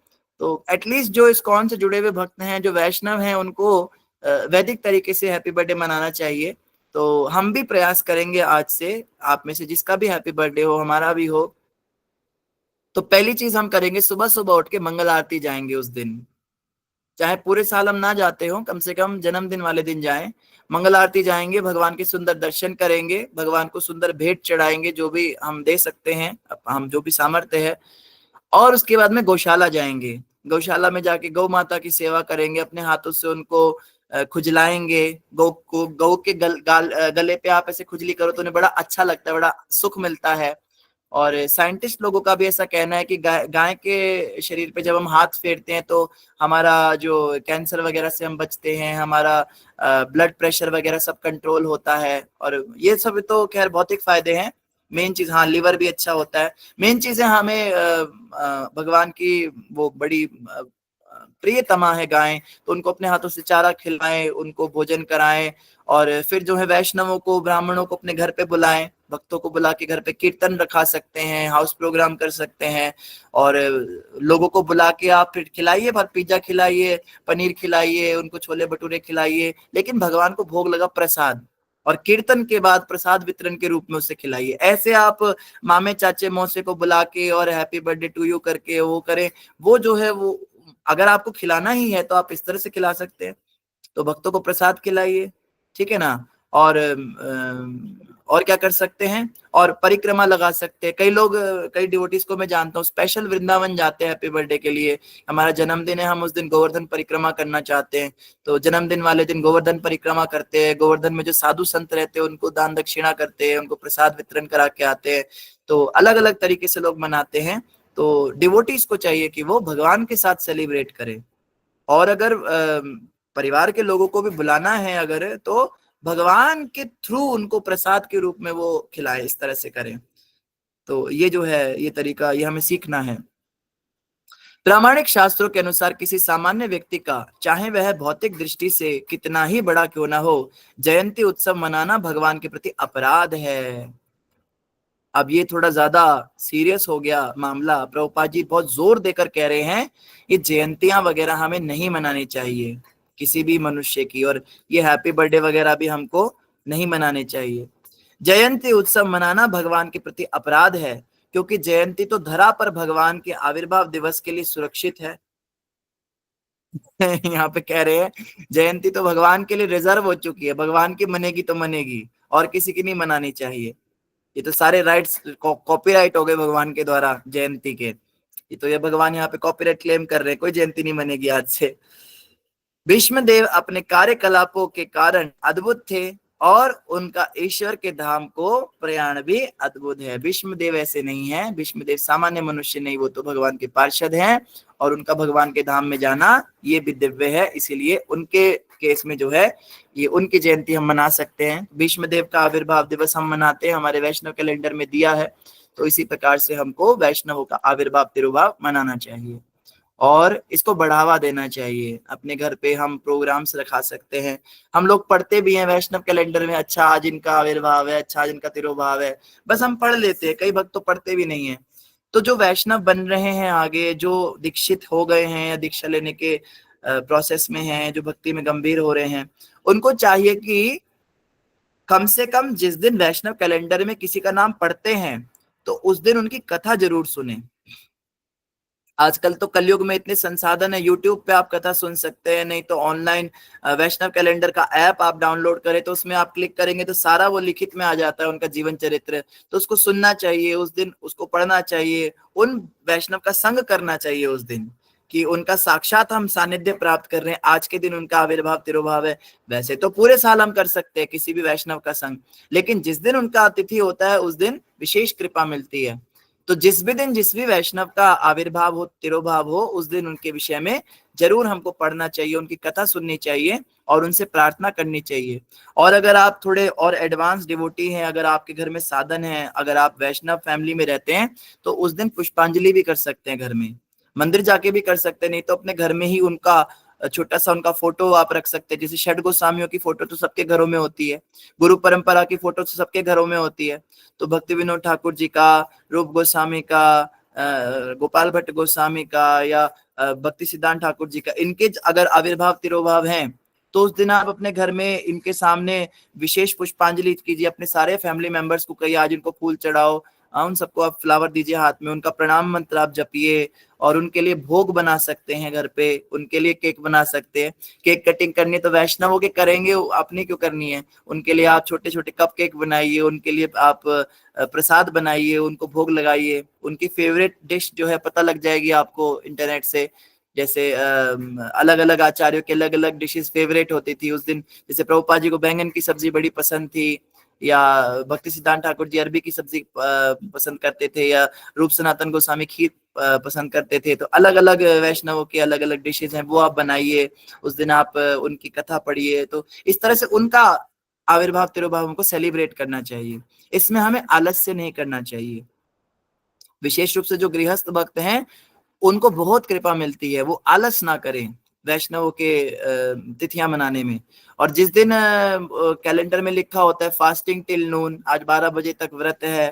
तो एटलीस्ट जो इस्कॉन से जुड़े हुए भक्त हैं, जो वैष्णव हैं, उनको वैदिक तरीके से हैप्पी बर्थडे मनाना चाहिए। तो हम भी प्रयास करेंगे आज से, आप में से जिसका भी हैप्पी बर्थडे हो, हमारा भी हो, तो पहली चीज हम करेंगे सुबह सुबह उठ के मंगल आरती जाएंगे उस दिन। चाहे पूरे साल हम ना जाते हो, कम से कम जन्मदिन वाले दिन जाएं, मंगल आरती जाएंगे, भगवान के सुंदर दर्शन करेंगे, भगवान को सुंदर भेंट चढ़ाएंगे जो भी हम दे सकते हैं, हम जो भी सामर्थ्य है। और उसके बाद में गौशाला जाएंगे, गौशाला में जाके गौ माता की सेवा करेंगे, अपने हाथों से उनको खुजलाएंगे। गौ के गले पे आप ऐसे खुजली करो तो उन्हें बड़ा अच्छा लगता है, बड़ा सुख मिलता है। और साइंटिस्ट लोगों का भी ऐसा कहना है कि गाय के शरीर पे जब हम हाथ फेरते हैं तो हमारा जो कैंसर वगैरह से हम बचते हैं, हमारा ब्लड प्रेशर वगैरह सब कंट्रोल होता है। और ये सब तो खैर भौतिक फायदे हैं। मेन चीज, हाँ, लिवर भी अच्छा होता है। मेन चीज है हमें भगवान की वो बड़ी प्रियतमा है गाय, तो उनको अपने हाथों से चारा खिलाएं, उनको भोजन कराएं, और फिर जो है वैष्णवों को ब्राह्मणों को अपने घर पे बुलाएं, भक्तों को बुला के घर पे कीर्तन रखा सकते हैं, हाउस प्रोग्राम कर सकते हैं, और लोगों को बुला के आप फिर खिलाइए, पिज्जा खिलाइए, पनीर खिलाइए, उनको छोले भटूरे खिलाइए, लेकिन भगवान को भोग लगा प्रसाद, और कीर्तन के बाद प्रसाद वितरण के रूप में उसे खिलाइए। ऐसे आप मामे चाचे मौसे को बुला के और हैप्पी बर्थडे टू यू करके वो करें, वो जो है वो अगर आपको खिलाना ही है तो आप इस तरह से खिला सकते हैं। तो भक्तों को प्रसाद खिलाइए, ठीक है ना। और क्या कर सकते हैं, और परिक्रमा लगा सकते हैं। कई लोग, कई डिवोटीज को मैं जानता हूँ, स्पेशल वृंदावन जाते हैं हैप्पी बर्थडे के लिए। हमारा जन्मदिन है, हम उस दिन गोवर्धन परिक्रमा करना चाहते हैं, तो जन्मदिन वाले दिन गोवर्धन परिक्रमा करते हैं। गोवर्धन में जो साधु संत रहते हैं उनको दान दक्षिणा करते हैं, उनको प्रसाद वितरण करा के आते हैं। तो अलग अलग तरीके से लोग मनाते हैं। तो डिवोटीज को चाहिए कि वो भगवान के साथ सेलिब्रेट करें, और अगर परिवार के लोगों को भी बुलाना है अगर, तो भगवान के थ्रू उनको प्रसाद के रूप में वो खिलाए, इस तरह से करें। तो ये जो है ये तरीका, ये हमें सीखना है। प्रामाणिक शास्त्रों के अनुसार किसी सामान्य व्यक्ति का, चाहे वह भौतिक दृष्टि से कितना ही बड़ा क्यों ना हो, जयंती उत्सव मनाना भगवान के प्रति अपराध है। अब ये थोड़ा ज्यादा सीरियस हो गया मामला। प्रभुपाद जी बहुत जोर देकर कह रहे हैं ये जयंतियां वगैरह हमें नहीं मनानी चाहिए किसी भी मनुष्य की, और ये हैप्पी बर्थडे वगैरह भी हमको नहीं मनाने चाहिए। जयंती उत्सव मनाना भगवान के प्रति अपराध है, क्योंकि जयंती तो धरा पर भगवान के आविर्भाव दिवस के लिए सुरक्षित है। यहाँ पे कह रहे हैं जयंती तो भगवान के लिए रिजर्व हो चुकी है, भगवान की मनेगी तो मनेगी, और किसी की नहीं मनानी चाहिए। ये तो सारे राइट्स कॉपीराइट हो गए भगवान के द्वारा जयंती के, ये भगवान यहाँ पे कॉपीराइट क्लेम कर रहे हैं, कोई जयंती नहीं मनेगी आज से। भीष्मदेव अपने कार्यकलापों के कारण अद्भुत थे, और उनका ईश्वर के धाम को प्रयाण भी अद्भुत है। भीष्मदेव ऐसे नहीं है, भीष्मदेव सामान्य मनुष्य नहीं, वो तो भगवान के पार्षद हैं, और उनका भगवान के धाम में जाना ये भी दिव्य है। इसीलिए उनके केस में जो है ये उनकी जयंती हम मना सकते हैं। भीष्मदेव का आविर्भाव दिवस हम मनाते हैं, हमारे वैष्णव कैलेंडर में दिया है, तो इसी प्रकार से हमको वैष्णवों का आविर्भाव तिरुभाव मनाना चाहिए और इसको बढ़ावा देना चाहिए। अपने घर पे हम प्रोग्राम्स रखा सकते हैं, हम लोग पढ़ते भी हैं वैष्णव कैलेंडर में, अच्छा आज इनका आविर्भाव है, अच्छा आज इनका तिरुभाव है, बस हम पढ़ लेते हैं। कई भक्त तो पढ़ते भी नहीं है। तो जो वैष्णव बन रहे हैं आगे, जो दीक्षित हो गए हैं या दीक्षा लेने के प्रोसेस में हैं, जो भक्ति में गंभीर हो रहे हैं, उनको चाहिए कि कम से कम जिस दिन वैष्णव कैलेंडर में किसी का नाम पढ़ते हैं तो उस दिन उनकी कथा जरूर सुने। आजकल तो कलयुग में इतने संसाधन है, यूट्यूब पे आप कथा सुन सकते हैं, नहीं तो ऑनलाइन वैष्णव कैलेंडर का ऐप आप डाउनलोड करें, तो उसमें आप क्लिक करेंगे तो सारा वो लिखित में आ जाता है, उनका जीवन चरित्र। तो उसको सुनना चाहिए उस दिन, उसको पढ़ना चाहिए, उन वैष्णव का संग करना चाहिए उस दिन, कि उनका साक्षात हम सानिध्य प्राप्त कर रहे हैं। आज के दिन उनका आविर्भाव तिरुभाव है, वैसे तो पूरे साल हम कर सकते हैं किसी भी वैष्णव का संग, लेकिन जिस दिन उनका अतिथि होता है उस दिन विशेष कृपा मिलती है। तो जिस भी दिन जिस भी वैष्णव का आविर्भाव हो, तिरुभाव हो, उस दिन उनके विषय में जरूर हमको पढ़ना चाहिए, उनकी कथा सुननी चाहिए और उनसे प्रार्थना करनी चाहिए। और अगर आप थोड़े और एडवांस डिवोटी हैं, अगर आपके घर में साधन है, अगर आप वैष्णव फैमिली में रहते हैं, तो उस दिन पुष्पांजलि भी कर सकते हैं, घर में मंदिर जाके भी कर सकते हैं, नहीं तो अपने घर में ही उनका छोटा सा उनका फोटो आप रख सकते हैं। जैसे षड गोस्वामियों की फोटो तो सबके घरों में होती है, गुरु परंपरा की फोटो तो सबके घरों में होती है। तो भक्ति विनोद ठाकुर जी का, रूप गोस्वामी का, गोपाल भट्ट गोस्वामी का, या भक्ति सिद्धांत ठाकुर जी का, इनके अगर आविर्भाव तिरुभाव हैं तो उस दिन आप अपने घर में इनके सामने विशेष पुष्पांजलि कीजिए। अपने सारे फैमिली मेंबर्स को कहिए आज इनको फूल चढ़ाओ, उन सबको आप फ्लावर दीजिए हाथ में, उनका प्रणाम मंत्र आप जपिए, और उनके लिए भोग बना सकते हैं घर पे, उनके लिए केक बना सकते हैं। केक कटिंग करनी तो वैष्णवों के करेंगे, अपनी क्यों करनी है। उनके लिए आप छोटे छोटे कप केक बनाइए, उनके लिए आप प्रसाद बनाइए, उनको भोग लगाइए। उनकी फेवरेट डिश जो है पता लग जाएगी आपको इंटरनेट से, जैसे अलग अलग आचार्यों के अलग अलग डिशेस फेवरेट होती थी उस दिन। जैसे प्रभुपाद जी को बैंगन की सब्जी बड़ी पसंद थी, या भक्ति सिद्धांत ठाकुर जी अरबी की सब्जी पसंद करते थे, या रूप सनातन गोस्वामी खीर पसंद करते थे। तो अलग अलग वैष्णवों के अलग अलग डिशेज हैं, वो आप बनाइए, उस दिन आप उनकी कथा पढ़िए। तो इस तरह से उनका आविर्भाव तिरुभाव हमको सेलिब्रेट करना चाहिए, इसमें हमें आलस्य नहीं करना चाहिए। विशेष रूप से जो गृहस्थ भक्त हैं उनको बहुत कृपा मिलती है, वो आलस ना करें वैष्णवों के तिथियां मनाने में। और जिस दिन कैलेंडर में लिखा होता है फास्टिंग टिल नून, आज 12 बजे तक व्रत है,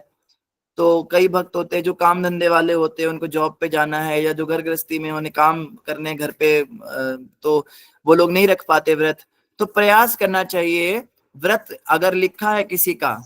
तो कई भक्त होते हैं जो काम धंधे वाले होते हैं, उनको जॉब पे जाना है, या जो घर गृहस्थी में उन्हें काम करने घर पे, तो वो लोग नहीं रख पाते व्रत। तो प्रयास करना चाहिए, व्रत अगर लिखा है किसी का,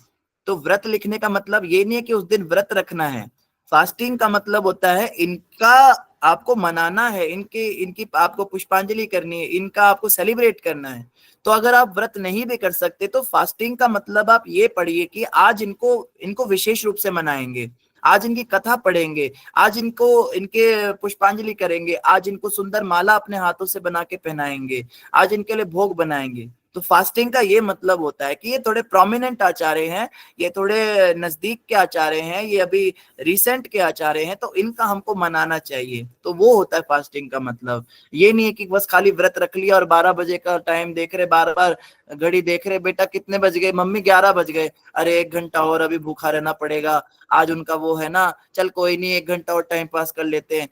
तो व्रत लिखने का मतलब ये नहीं है कि उस दिन व्रत रखना है। फास्टिंग का मतलब होता है इनका आपको मनाना है, इनकी आपको पुष्पांजलि करनी है, इनका आपको सेलिब्रेट करना है। तो अगर आप व्रत नहीं भी कर सकते तो फास्टिंग का मतलब आप ये पढ़िए कि आज इनको विशेष रूप से मनाएंगे, आज इनकी कथा पढ़ेंगे, आज इनके पुष्पांजलि करेंगे, आज इनको सुंदर माला अपने हाथों से बना के पहनाएंगे, आज इनके लिए भोग बनाएंगे। तो फास्टिंग का ये मतलब होता है कि ये थोड़े प्रोमिनेंट आचार्य हैं, ये थोड़े नजदीक के आचार्य हैं, ये अभी रिसेंट के आचार्य हैं, तो इनका हमको मनाना चाहिए। तो वो होता है फास्टिंग का मतलब। ये नहीं है कि बस खाली व्रत रख लिया और 12 बजे का टाइम देख रहे, बार बार घड़ी देख रहे, बेटा कितने बज गए, मम्मी 11 बज गए, अरे 1 घंटा और अभी भूखा रहना पड़ेगा, आज उनका वो है ना, चल कोई नहीं 1 घंटा और टाइम पास कर लेते हैं।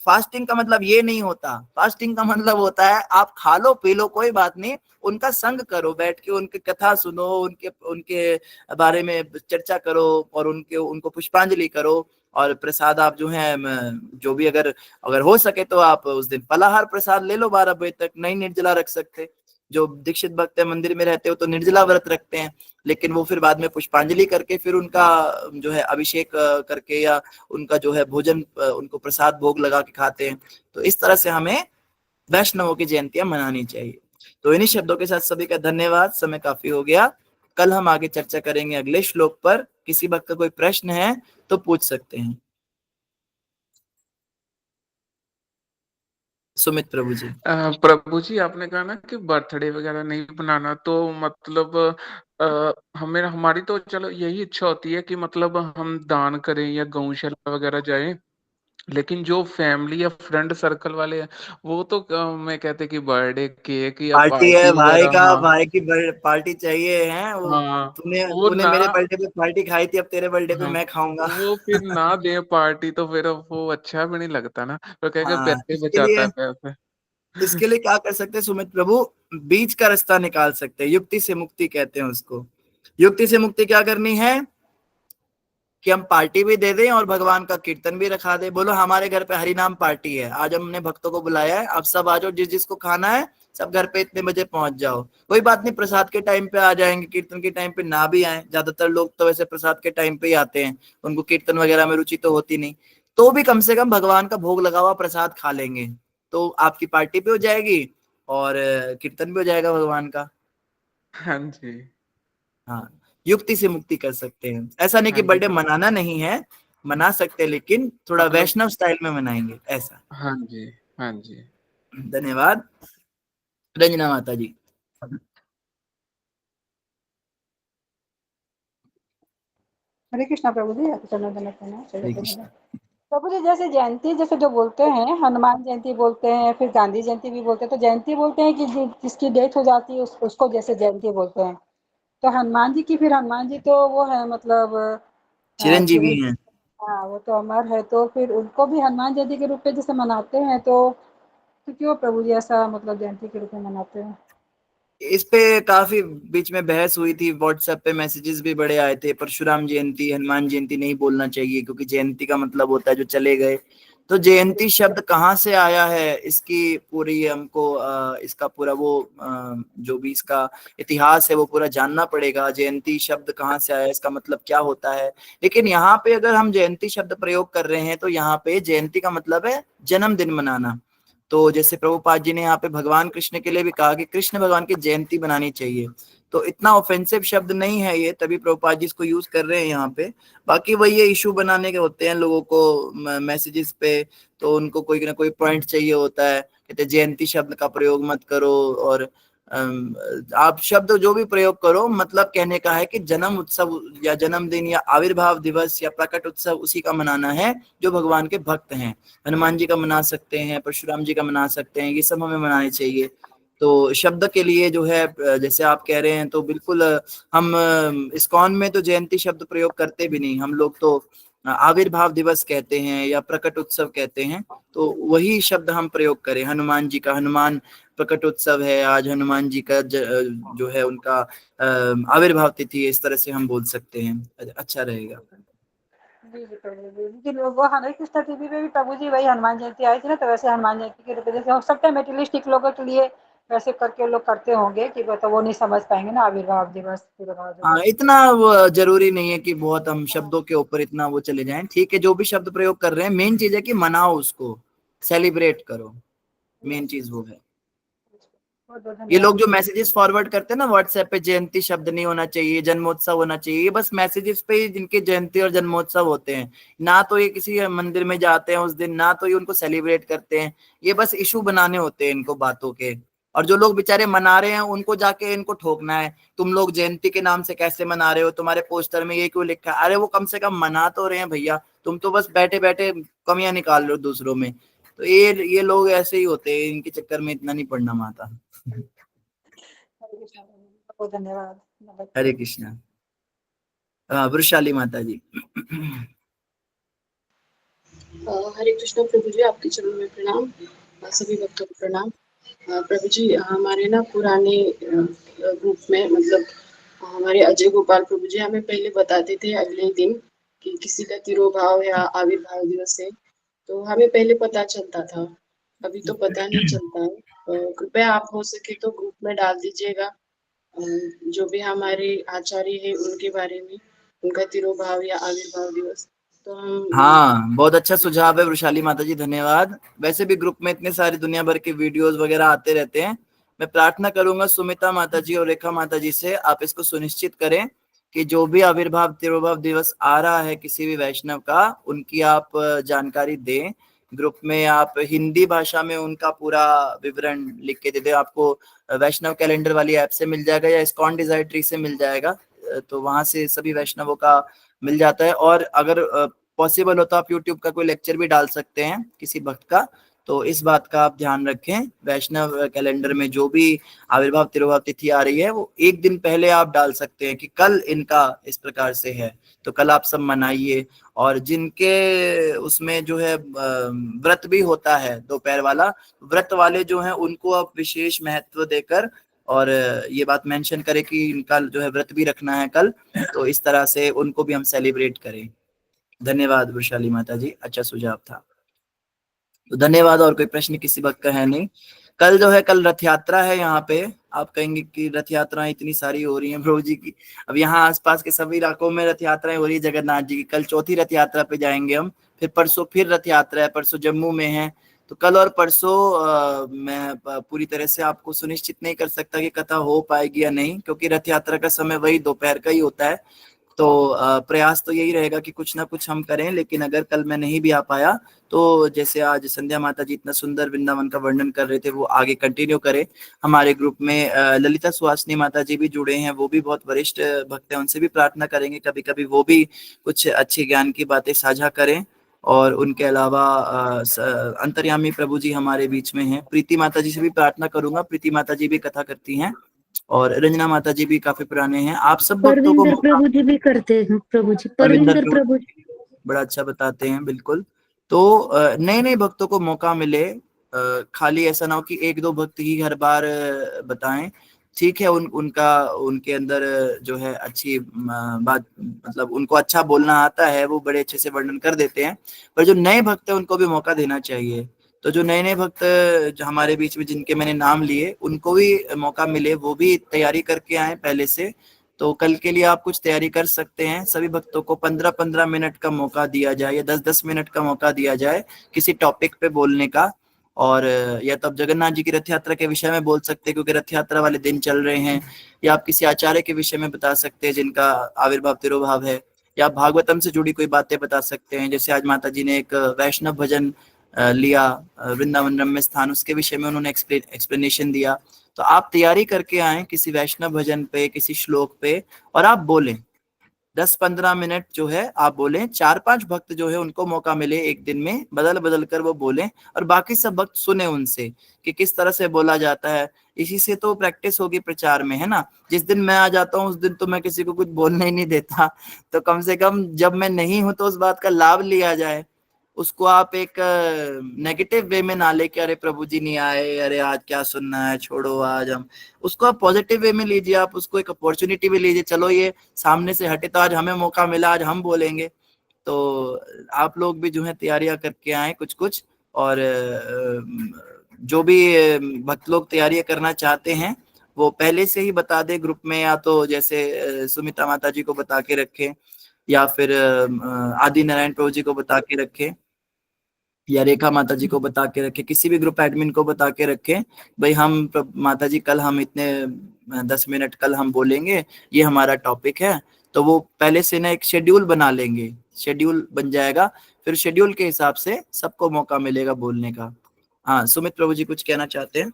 फास्टिंग का मतलब ये नहीं होता। फास्टिंग का मतलब होता है आप खा लो पी लो कोई बात नहीं, उनका संग करो, बैठ के उनकी कथा सुनो, उनके उनके बारे में चर्चा करो और उनको पुष्पांजलि करो। और प्रसाद आप जो है जो भी अगर हो सके तो आप उस दिन फलाहार प्रसाद ले लो 12 बजे तक, नहीं निर्जला रख सकते। जो दीक्षित भक्त मंदिर में रहते हो तो निर्जला व्रत रखते हैं, लेकिन वो फिर बाद में पुष्पांजलि करके फिर उनका जो है अभिषेक करके या उनका जो है भोजन उनको प्रसाद भोग लगा के खाते हैं। तो इस तरह से हमें वैष्णवों की जयंतियां मनानी चाहिए। तो इन्हीं शब्दों के साथ सभी का धन्यवाद, समय काफी हो गया। कल हम आगे चर्चा करेंगे अगले श्लोक पर। किसी भक्त का कोई प्रश्न है तो पूछ सकते हैं। सुमित प्रभु जी। प्रभु जी आपने कहा ना कि बर्थडे वगैरह नहीं बनाना, तो मतलब हमें हमारी तो चलो यही इच्छा होती है कि मतलब हम दान करें या गौशाला वगैरह जाएं, लेकिन जो फैमिली या फ्रेंड सर्कल वाले हैं वो तो मैं कहते कि बर्थडे केक या पार्टी है पार्टी भाई वगैरह। का, हाँ भाई की पार्टी चाहिए है वो। हाँ, तूने वो तूने ना, मेरे बर्थडे पे पार्टी खाई थी, अब तेरे बर्थडे पे हाँ मैं खाऊंगा। वो फिर ना दे पार्टी तो फिर वो अच्छा भी नहीं लगता ना, तो कह के हाँ, पैसे इसके बचाता लिए है पैसे। इसके लिए क्या कर सकते हैं सुमित प्रभु, बीच का रास्ता निकाल सकते हैं, युक्ति से मुक्ति कहते हैं उसको। युक्ति से मुक्ति क्या करनी है कि हम पार्टी भी दे दें और भगवान का कीर्तन भी रखा दे। बोलो हमारे घर पे हरिनाम पार्टी है, आज हमने भक्तों को बुलाया है, आप सब आ जाओ, जिस जिसको खाना है सब घर पे इतने बजे पहुंच जाओ। कोई बात नहीं, प्रसाद के टाइम पे आ जाएंगे, कीर्तन के टाइम पे ना भी आए, ज्यादातर लोग तो वैसे प्रसाद के टाइम पे ही आते हैं, उनको कीर्तन वगैरह में रुचि तो होती नहीं, तो भी कम से कम भगवान का भोग लगा हुआ प्रसाद खा लेंगे, तो आपकी पार्टी भी हो जाएगी और कीर्तन भी हो जाएगा भगवान का। हाँ जी, हाँ, युक्ति से मुक्ति कर सकते हैं। ऐसा नहीं कि हाँ जी, बर्थडे मनाना नहीं है, मना सकते हैं, लेकिन थोड़ा मतलब वैष्णव स्टाइल में मनाएंगे ऐसा। हाँ जी, हाँ जी। धन्यवाद। रंजना माता जी। हरे कृष्णा प्रभु जी, आपको चरणों में नमन है। हरे कृष्ण। प्रभु जी जैसे जयंती जैसे जो बोलते हैं, हनुमान जयंती बोलते हैं, फिर गांधी जयंती भी बोलते हैं, तो जयंती बोलते हैं कि जिसकी डेथ हो जाती है उसको जैसे जयंती बोलते हैं। तो हनुमान जी की, फिर हनुमान जी तो वो है मतलब चिरंजीवी चिरंजीवी। हैं। हाँ, वो तो अमर है, तो फिर उनको भी हनुमान जयंती के रूप में जैसे मनाते हैं, तो क्यों प्रभु जी ऐसा मतलब जयंती के रूप में मनाते हैं? इस पे काफी बीच में बहस हुई थी, व्हाट्सएप पे मैसेजेस भी बड़े आए थे, परशुराम जयंती हनुमान जयंती नहीं बोलना चाहिए क्योंकि जयंती का मतलब होता है जो चले गए। तो जयंती शब्द कहाँ से आया है, इसकी पूरी हमको इसका पूरा वो जो भी इसका इतिहास है वो पूरा जानना पड़ेगा। जयंती शब्द कहाँ से आया, इसका मतलब क्या होता है। लेकिन यहाँ पे अगर हम जयंती शब्द प्रयोग कर रहे हैं तो यहाँ पे जयंती का मतलब है जन्मदिन मनाना। तो जैसे प्रभुपाद जी ने यहाँ पे भगवान कृष्ण के लिए भी कहा कि कृष्ण भगवान की जयंती बनानी चाहिए, तो इतना ऑफेंसिव शब्द नहीं है ये, तभी प्रभुपाद जी इसको यूज कर रहे हैं यहाँ पे। बाकी वही ये इशू बनाने के होते हैं लोगों को मैसेजेस पे, तो उनको कोई ना कोई पॉइंट चाहिए होता है, कहते जयंती शब्द का प्रयोग मत करो। और आप शब्द जो भी प्रयोग करो, मतलब कहने का है कि जन्म उत्सव या जन्मदिन या आविर्भाव दिवस या प्रकट उत्सव उसी का मनाना है जो भगवान के भक्त हैं। हनुमान जी का मना सकते हैं, परशुराम जी का मना सकते हैं, ये सब हमें मनाने चाहिए। तो शब्द के लिए जो है जैसे आप कह रहे हैं, तो बिल्कुल हम इस्कॉन में तो जयंती शब्द प्रयोग करते भी नहीं, हम लोग तो आविर्भाव दिवस कहते हैं या प्रकट उत्सव कहते हैं, तो वही शब्द हम प्रयोग करें। हनुमान जी का, हनुमान प्रकट उत्सव है आज, हनुमान जी का जो है उनका आविर्भाव तिथि है, इस तरह से हम बोल सकते हैं, अच्छा रहेगा। जी जी प्रभु जी, लेकिन वो हरे कृष्णा टीवी पे भी प्रभु जी वही हनुमान जयंती आई थी ना, तो वैसे हनुमान जयंती के रूप में जैसे हो सकता है मेटेरियलिस्टिक लोगों के लिए वैसे करके लोग करते होंगे कि तो वो नहीं समझ पाएंगे ना आविर्भाव दिवस तिरुभाव हाँ, दिवस। इतना वो जरूरी नहीं है कि बहुत हम शब्दों के ऊपर इतना वो चले जाएं। ठीक है, जो भी शब्द प्रयोग कर रहे हैं, मेन चीज है कि मनाओ उसको, सेलिब्रेट करो, मेन चीज वो है। बहुत बहुत ये धन्यवाद। लोग जो मैसेजेस फॉरवर्ड करते हैं ना व्हाट्सएप पे, जयंती शब्द नहीं होना चाहिए, जन्मोत्सव होना चाहिए, ये बस मैसेजेस पे ही जिनके जयंती और जन्मोत्सव होते हैं, ना तो ये किसी मंदिर में जाते हैं उस दिन, ना तो ये उनको सेलिब्रेट करते हैं, ये बस इशू बनाने होते हैं इनको बातों के। और जो लोग बेचारे मना रहे हैं उनको जाके इनको ठोकना है, तुम लोग जयंती के नाम से कैसे मना रहे हो, तुम्हारे पोस्टर में ये क्यों लिखा है। अरे वो कम से कम मना तो रहे हैं भैया, तुम तो बस बैठे बैठे कमियां निकाल रहे हो दूसरों में। तो ये लोग ऐसे ही होते हैं, इनके चक्कर में इतना नहीं पड़ना माता। धन्यवाद। हरे कृष्णा। वृषाली माता जी। हरे कृष्णा प्रभु जी, आपके चरणों में प्रणाम। सभी भक्तों को प्रणाम। प्रभु जी, हमारे ना पुराने ग्रुप में मतलब हमारे अजय गोपाल प्रभु जी हमें पहले बताते थे अगले दिन कि किसी का तिरोभाव या आविर्भाव दिवस है, तो हमें पहले पता चलता था, अभी तो पता नहीं चलता है। कृपया आप हो सके तो ग्रुप में डाल दीजिएगा जो भी हमारे आचार्य है उनके बारे में, उनका तिरोभाव या आविर्भाव दिवस। तो हम हाँ, बहुत अच्छा सुझाव है वृषाली माता जी, धन्यवाद। वैसे भी ग्रुप में इतने सारे दुनिया भर के वीडियोस वगैरह आते रहते हैं। मैं प्रार्थना करूंगा सुमिता माता जी और रेखा माता जी से, आप इसको सुनिश्चित करें कि जो भी आविर्भाव तिरोभाव दिवस आ रहा है किसी भी वैष्णव का, उनकी आप जानकारी दें ग्रुप में। आप हिंदी भाषा में उनका पूरा विवरण लिख के दे दें। आपको वैष्णव कैलेंडर वाली ऐप से मिल जाएगा या इस्कॉन डिजायर ट्री से मिल जाएगा, तो वहां से सभी वैष्णवों का मिल जाता है। और अगर पॉसिबल हो तो आप यूट्यूब का कोई लेक्चर भी डाल सकते हैं किसी भक्त का, तो इस बात का आप ध्यान रखें। वैष्णव कैलेंडर में जो भी आविर्भाव तिरुभाव तिथि आ रही है वो एक दिन पहले आप डाल सकते हैं कि कल इनका इस प्रकार से है, तो कल आप सब मनाइए। और जिनके उसमें जो है व्रत भी होता है दोपहर वाला, व्रत वाले जो हैं उनको आप विशेष महत्व देकर और ये बात मेंशन करें कि इनका जो है व्रत भी रखना है कल, तो इस तरह से उनको भी हम सेलिब्रेट करें। धन्यवाद वृषाली माता जी, अच्छा सुझाव था, तो धन्यवाद। और कोई प्रश्न किसी वक्त का है नहीं। कल जो है, कल रथ यात्रा है यहाँ पे। आप कहेंगे कि रथ यात्राएं इतनी सारी हो रही हैं प्रभु जी की, अब यहाँ आसपास के सभी इलाकों में रथ यात्राएं हो रही है जगन्नाथ जी की। कल चौथी रथ यात्रा पे जाएंगे हम, फिर परसों फिर रथ यात्रा है, परसों जम्मू में है। तो कल और परसों मैं पूरी तरह से आपको सुनिश्चित नहीं कर सकता कि कथा हो पाएगी या नहीं, क्योंकि रथ यात्रा का समय वही दोपहर का ही होता है। तो प्रयास तो यही रहेगा कि कुछ ना कुछ हम करें, लेकिन अगर कल मैं नहीं भी आ पाया तो जैसे आज संध्या माता जी इतना सुंदर वृंदावन का वर्णन कर रहे थे, वो आगे कंटिन्यू करें। हमारे ग्रुप में ललिता सुहासनी माता जी भी जुड़े हैं, वो भी बहुत वरिष्ठ भक्त हैं, उनसे भी प्रार्थना करेंगे कभी कभी वो भी कुछ अच्छी ज्ञान की बातें साझा करें। और उनके अलावा अंतर्यामी प्रभु जी हमारे बीच में हैं। प्रीति माता जी से भी प्रार्थना करूंगा, प्रीति माता जी भी कथा करती हैं, और रंजना माता जी भी काफी पुराने हैं। आप सब भक्तों को परविंदर प्रभु जी भी करते हैं प्रभु जी, परविंदर परविंदर प्रभु जी। बड़ा अच्छा बताते हैं, बिल्कुल। तो नए नए भक्तों को मौका मिले, खाली ऐसा ना हो कि एक दो भक्त ही हर बार बताएं। ठीक है, उनका उनके अंदर जो है अच्छी बात, मतलब उनको अच्छा बोलना आता है, वो बड़े अच्छे से वर्णन कर देते हैं, पर जो नए भक्त है उनको भी मौका देना चाहिए। तो जो नए नए भक्त जो हमारे बीच में जिनके मैंने नाम लिए, उनको भी मौका मिले, वो भी तैयारी करके आए पहले से। तो कल के लिए आप कुछ तैयारी कर सकते हैं। सभी भक्तों को 15-15 मिनट का मौका दिया जाए या 10-10 मिनट का मौका दिया जाए किसी टॉपिक पे बोलने का। और या तो आप जगन्नाथ जी की रथ यात्रा के विषय में बोल सकते हैं क्योंकि रथ यात्रा वाले दिन चल रहे हैं, या आप किसी आचार्य के विषय में बता सकते हैं जिनका आविर्भाव तिरोभाव है, या आप भागवतम से जुड़ी कोई बातें बता सकते हैं। जैसे आज माता जी ने एक वैष्णव भजन लिया, वृंदावन रम्य स्थान, उसके विषय में उन्होंने एक्सप्लेनेशन दिया। तो आप तैयारी करके आए किसी वैष्णव भजन पे, किसी श्लोक पे, और आप बोलें 10-15 मिनट जो है आप बोलें। 4-5 भक्त जो है उनको मौका मिले एक दिन में बदल बदल कर वो बोलें, और बाकी सब भक्त सुने उनसे कि किस तरह से बोला जाता है। इसी से तो प्रैक्टिस होगी प्रचार में, है ना। जिस दिन मैं आ जाता हूँ उस दिन तो मैं किसी को कुछ बोलने ही नहीं देता, तो कम से कम जब मैं नहीं हूं तो उस बात का लाभ लिया जाए। उसको आप एक नेगेटिव वे में ना लेके अरे प्रभु जी नहीं आए, अरे आज क्या सुनना है, छोड़ो आज हम, उसको आप पॉजिटिव वे में लीजिए। आप उसको एक अपॉर्चुनिटी भी लीजिए, चलो ये सामने से हटे तो आज हमें मौका मिला, आज हम बोलेंगे। तो आप लोग भी जो है तैयारियां करके आए कुछ कुछ, और जो भी भक्त लोग तैयारियां करना चाहते हैं वो पहले से ही बता दे ग्रुप में, या तो जैसे सुमिता माता जी को बता के रखें, या फिर आदि नारायण प्रभु जी को बता के रखें, या रेखा माता जी को बता के रखे, किसी भी ग्रुप एडमिन को बता के रखे, भाई हम माता जी कल हम इतने 10 मिनट कल हम बोलेंगे, ये हमारा टॉपिक है। तो वो पहले से ना एक शेड्यूल बना लेंगे, शेड्यूल बन जाएगा, फिर शेड्यूल के हिसाब से सबको मौका मिलेगा बोलने का। हाँ, सुमित प्रभु जी कुछ कहना चाहते हैं?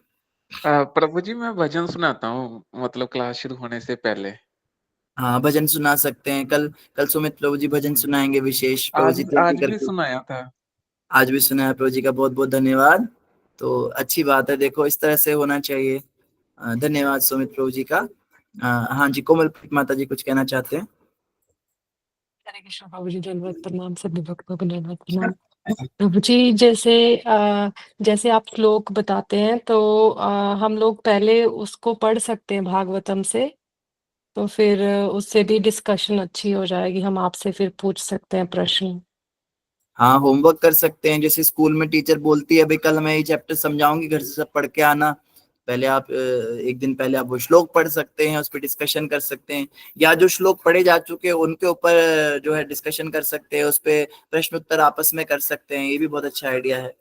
प्रभु जी मैं भजन सुनाता हूँ मतलब क्लास शुरू होने से पहले। हाँ, भजन सुना सकते हैं। कल कल सुमित प्रभु जी भजन सुनाएंगे विशेष, प्रभु जी जल्दी आज भी करके। सुनाया था। आज भी सुना है, प्रभु जी का बहुत बहुत धन्यवाद। तो अच्छी बात है, देखो इस तरह से होना चाहिए। धन्यवाद सुमित प्रभु जी का। हाँ जी, कोमल माता जी कुछ कहना चाहते हैं। हरे कृष्ण प्रभु जी, दंडवत प्रणाम, सभी भक्तों को दंडवत प्रणाम। प्रभु जी जैसे आप श्लोक बताते हैं तो हम लोग पहले उसको पढ़ सकते हैं भागवतम से, तो फिर उससे भी डिस्कशन अच्छी हो जाएगी, हम आपसे फिर पूछ सकते हैं प्रश्न। हाँ, होमवर्क कर सकते हैं। जैसे स्कूल में टीचर बोलती है भाई कल मैं ये चैप्टर समझाऊंगी, घर से सब पढ़ के आना। पहले आप एक दिन पहले आप वो श्लोक पढ़ सकते हैं, उस पर डिस्कशन कर सकते हैं। या जो श्लोक पढ़े जा चुके हैं उनके ऊपर जो है डिस्कशन कर सकते हैं, उस पर प्रश्न उत्तर आपस में कर सकते हैं। ये भी बहुत अच्छा आइडिया है,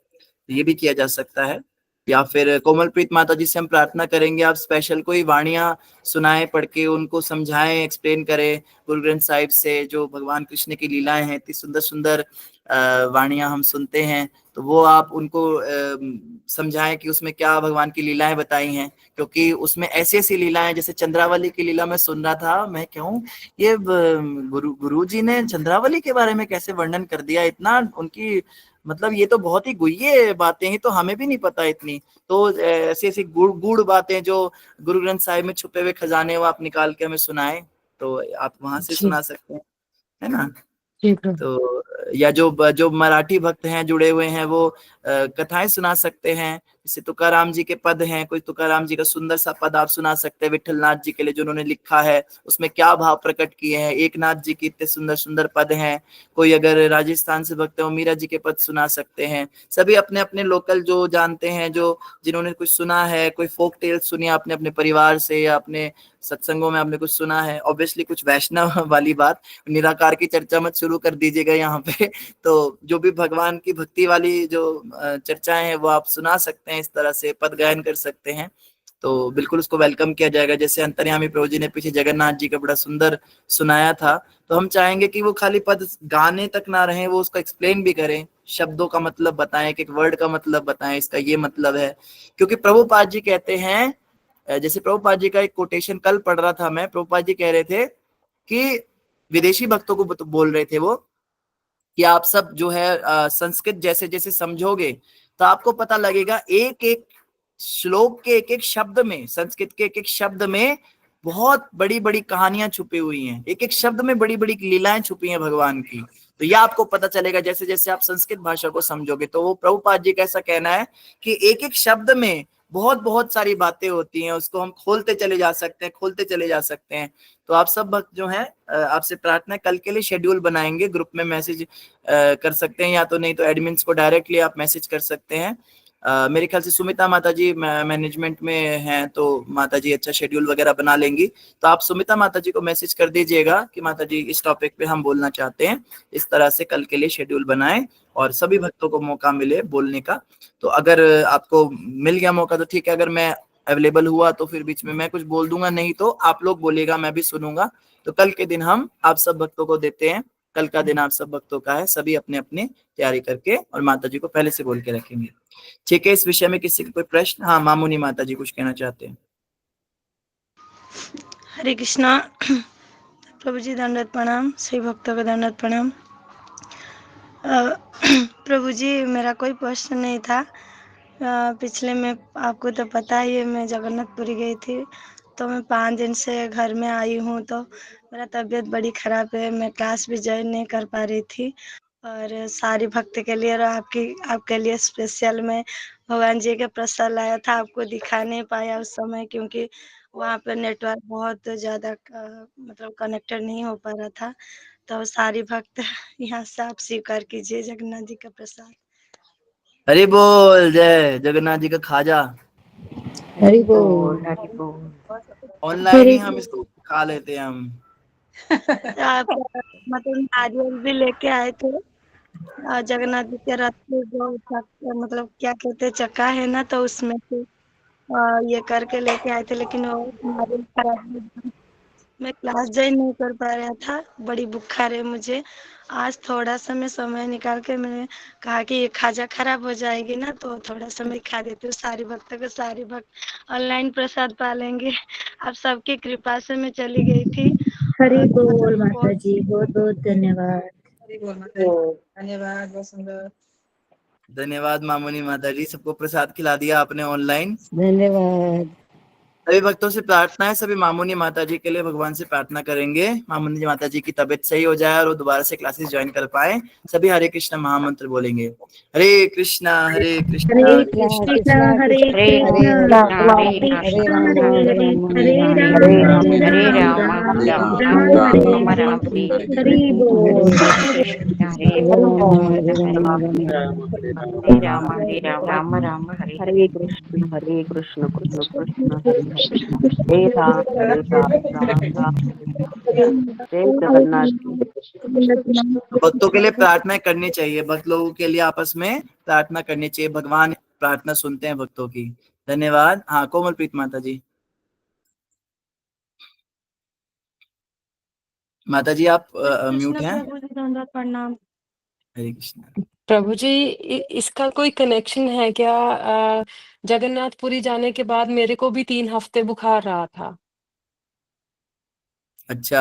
ये भी किया जा सकता है। या फिर कोमलप्रीत माता जी से हम प्रार्थना करेंगे आप स्पेशल कोई वाणियां सुनाएं, पढ़ के उनको समझाएं, एक्सप्लेन करें गुरु ग्रंथ साहिब से। जो भगवान कृष्ण की लीलाएं हैं, इतनी सुंदर सुंदर वाणियां हम सुनते हैं, तो वो आप उनको समझाएं कि उसमें क्या भगवान की लीलाएं बताई हैं। क्योंकि उसमें ऐसी ऐसी लीलाएं, जैसे चंद्रावली की लीला मैं सुन रहा था, मैं कहूँ ये गुरु जी ने चंद्रावली के बारे में कैसे वर्णन कर दिया, इतना उनकी मतलब ये तो बहुत ही गुह्य बातें हैं, तो हमें भी नहीं पता इतनी। तो ऐसी ऐसी गुड़ बातें जो गुरु ग्रंथ साहिब में छुपे हुए खजाने वो आप निकाल के हमें सुनाए, तो आप वहां से जी सुना सकते हैं, है ना। जी प्रभु। तो या जो मराठी भक्त हैं जुड़े हुए हैं, वो कथाएं सुना सकते हैं। जैसे तुकाराम जी के पद हैं, कोई तुकाराम जी का सुंदर सा पद आप सुना सकते हैं विठल नाथ जी के लिए, जो उन्होंने लिखा है उसमें क्या भाव प्रकट किए हैं। एक नाथ जी के इतने सुंदर सुंदर पद हैं। कोई अगर राजस्थान से भक्त है, वो मीरा जी के पद सुना सकते हैं। सभी अपने अपने लोकल जो जानते हैं, जो जिन्होंने कुछ सुना है, कोई फोक टेल सुनी अपने अपने परिवार से या अपने सत्संगों में आपने कुछ सुना है। ऑब्वियसली कुछ वैष्णव वाली बात, निराकार की चर्चा मत शुरू कर दीजिएगा यहाँ पे। तो जो भी भगवान की भक्ति वाली जो चर्चाएं हैं वो आप सुना सकते हैं, इस तरह से पद गायन कर सकते हैं, तो बिल्कुल उसको वेलकम किया जाएगा। जैसे अंतर्यामी प्रभु जी ने पीछे जगन्नाथ जी का बड़ा सुंदर सुनाया था, तो हम चाहेंगे कि वो खाली पद गाने तक ना रहे, वो उसको एक्सप्लेन भी करें, शब्दों का मतलब बताएं, एक एक वर्ड का मतलब बताएं, इसका ये मतलब है। क्योंकि प्रभुपाद जी कहते हैं, जैसे प्रभुपाद जी का एक कोटेशन कल पढ़ रहा था मैं, प्रभुपाद जी कह रहे थे कि विदेशी भक्तों को बोल रहे थे वो कि आप सब जो है संस्कृत जैसे जैसे समझोगे तो आपको पता लगेगा एक एक श्लोक के एक एक शब्द में, संस्कृत के एक एक शब्द में बहुत बड़ी बड़ी कहानियां छुपी हुई हैं, एक एक शब्द में बड़ी बड़ी लीलाएं छुपी हैं भगवान की। तो यह आपको पता चलेगा जैसे जैसे आप संस्कृत भाषा को समझोगे। तो वो प्रभुपाद जी का ऐसा कहना है कि एक एक शब्द में बहुत बहुत सारी बातें होती हैं, उसको हम खोलते चले जा सकते हैं, खोलते चले जा सकते हैं। तो आप सब भक्त जो हैं, आपसे प्रार्थना है कल के लिए शेड्यूल बनाएंगे, ग्रुप में मैसेज कर सकते हैं, या तो नहीं तो एडमिन्स को डायरेक्टली आप मैसेज कर सकते हैं। मेरे ख्याल से सुमिता माता जी मैनेजमेंट में हैं, तो माता जी अच्छा शेड्यूल वगैरह बना लेंगी। तो आप सुमिता माता जी को मैसेज कर दीजिएगा कि माता जी इस टॉपिक पे हम बोलना चाहते हैं, इस तरह से कल के लिए शेड्यूल बनाएं और सभी भक्तों को मौका मिले बोलने का। तो अगर आपको मिल गया मौका तो ठीक है, अगर मैं अवेलेबल हुआ तो फिर बीच में मैं कुछ बोल दूंगा, नहीं तो आप लोग बोलिएगा, मैं भी सुनूंगा। तो कल के दिन हम आप सब भक्तों को देते हैं, कल का दिन आप सब भक्तों का है, सभी अपने अपने तैयारी करके और माता जी को पहले से बोल के रखेंगे। ठीक है, इस विषय में किसी का कोई प्रश्न? हाँ, मामुनी माता जी कुछ कहना चाहते हैं। हरे कृष्णा प्रभु जी, दंडवत प्रणाम, सभी भक्तों को दंडवत प्रणाम। प्रभु जी, मेरा कोई प्रश्न नहीं था। पिछले में आपको तो पता ही है, मैं जगन्नाथपुरी गई थी, तो मैं 5 दिन से घर में आई हूँ, तो मेरा तबीयत बड़ी खराब है, मैं क्लास भी ज्वाइन नहीं कर पा रही थी। और सारी भक्त के लिए और आपके लिए स्पेशल मैं भगवान जी के प्रसाद लाया था, आपको दिखा नहीं पाया उस समय, क्योंकि वहाँ पर नेटवर्क बहुत ज़्यादा मतलब कनेक्टेड नहीं हो पा रहा था। तो सारी भक्त यहाँ से आप स्वीकार कीजिए जगन्नाथ जी का प्रसाद। हरि बोल, जय जगन्नाथ जी का खाजा। हरि बोल, हरि बोल। ऑनलाइन ही हम इसको खा लेते हैं हम। आप मतलब नारियल भी लेके आए थे, जगन्नाथ जी के रथ पे जो मतलब क्या कहते हैं चक्का है ना, तो उसमें से ये करके लेके आए थे, लेकिन वो नारियल खराब हो गया। मैं क्लास ज्वाइन नहीं कर पा रहा था, बड़ी बुखार है मुझे। आज थोड़ा सा मैं समय निकाल के मैंने कहा कि ये खाजा खराब हो जाएगी ना, तो थोड़ा समय खा देती हूँ। सारी भक्तों को सारी भक्त ऑनलाइन प्रसाद पालेंगे। आप सबकी कृपा से मैं चली गई थी। हरि बोल माता जी, बहुत बहुत धन्यवाद। हरि बोल माता जी, धन्यवाद, बहुत सुंदर। धन्यवाद मामुनी माता जी, सबको प्रसाद खिला दिया आपने ऑनलाइन। धन्यवाद। सभी भक्तों से प्रार्थना है, सभी मामुनी माता जी के लिए भगवान से प्रार्थना करेंगे मामुनी माता जी की तबीयत सही हो जाए और वो दोबारा से क्लासेस ज्वाइन कर पाए। सभी हरे कृष्णा महामंत्र बोलेंगे। हरे कृष्णा हरे कृष्णा हरे कृष्णा हरे कृष्णा कृष्ण हरे राम हरे राम राम राम हरे हरि बोल। राम राम हरे कृष्ण कृष्ण कृष्ण हरे हरे राम राम राम जय जगन्नाथ जी। भक्तों के लिए प्रार्थना करनी चाहिए, भक्त लोगों के लिए आपस में प्रार्थना करनी चाहिए, भगवान प्रार्थना सुनते हैं भक्तों की। धन्यवाद। हाँ कोमलप्रीत माता जी। माता जी आप म्यूट हैं। प्रणाम। हरे कृष्ण। प्रभु जी इसका कोई कनेक्शन है क्या? जगन्नाथपुरी जाने के बाद मेरे को भी 3 हफ्ते बुखार रहा था, अच्छा।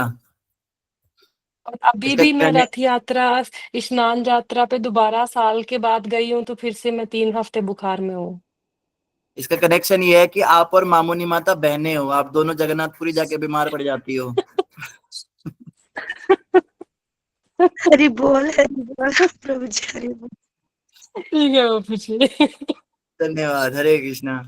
और अभी इसका भी मैं कने, रथ यात्रा स्नान यात्रा पे दोबारा साल के बाद गई हूँ, तो फिर से मैं 3 हफ्ते बुखार में हूँ। इसका कनेक्शन ये है कि आप और मामुनी माता बहने हो, आप दोनों जगन्नाथपुरी जाके बीमार पड़ जाती हो। हरि बोल प्रभु जी, हरि बोल। ठीक है बापू जी। धन्यवाद। हरे कृष्णा।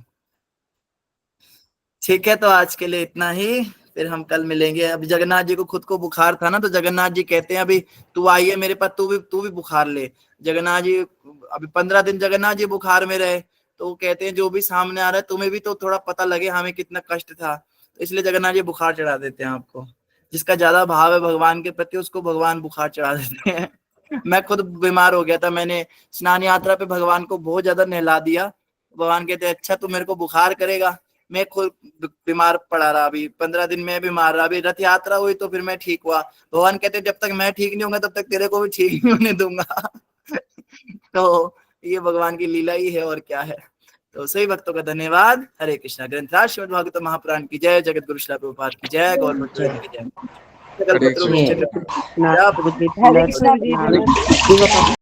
ठीक है, तो आज के लिए इतना ही, फिर हम कल मिलेंगे। अभी जगन्नाथ जी को खुद को बुखार था ना, तो जगन्नाथ जी कहते हैं अभी तू आई है मेरे पास, तू भी बुखार ले। जगन्नाथ जी अभी 15 दिन जगन्नाथ जी बुखार में रहे, तो वो कहते हैं जो भी सामने आ रहा है तुम्हें भी तो थोड़ा पता लगे हमें कितना कष्ट था, तो इसलिए जगन्नाथ जी बुखार चढ़ा देते हैं आपको। जिसका ज्यादा भाव है भगवान के प्रति, उसको भगवान बुखार चढ़ा देते हैं। मैं खुद बीमार हो गया था, मैंने स्नान यात्रा पे भगवान को बहुत ज्यादा नहला दिया। भगवान कहते हैं अच्छा तू मेरे को बुखार करेगा, मैं खुद बीमार पड़ा रहा, अभी 15 दिन में बीमार रहा। अभी रथ यात्रा हुई तो फिर मैं ठीक हुआ। भगवान कहते जब तक मैं ठीक नहीं होगा तब तक तेरे को भी ठीक नहीं होने दूंगा। तो ये भगवान की लीला ही है, और क्या है। तो सही भक्तों का धन्यवाद। हरे कृष्णा। ग्रंथराज श्रीमद् भागवत महापुराण की जय, जगत गुरु श्रील प्रभुपाद की जय, गौर भक्त की जय। हरे कृष्ण। सकल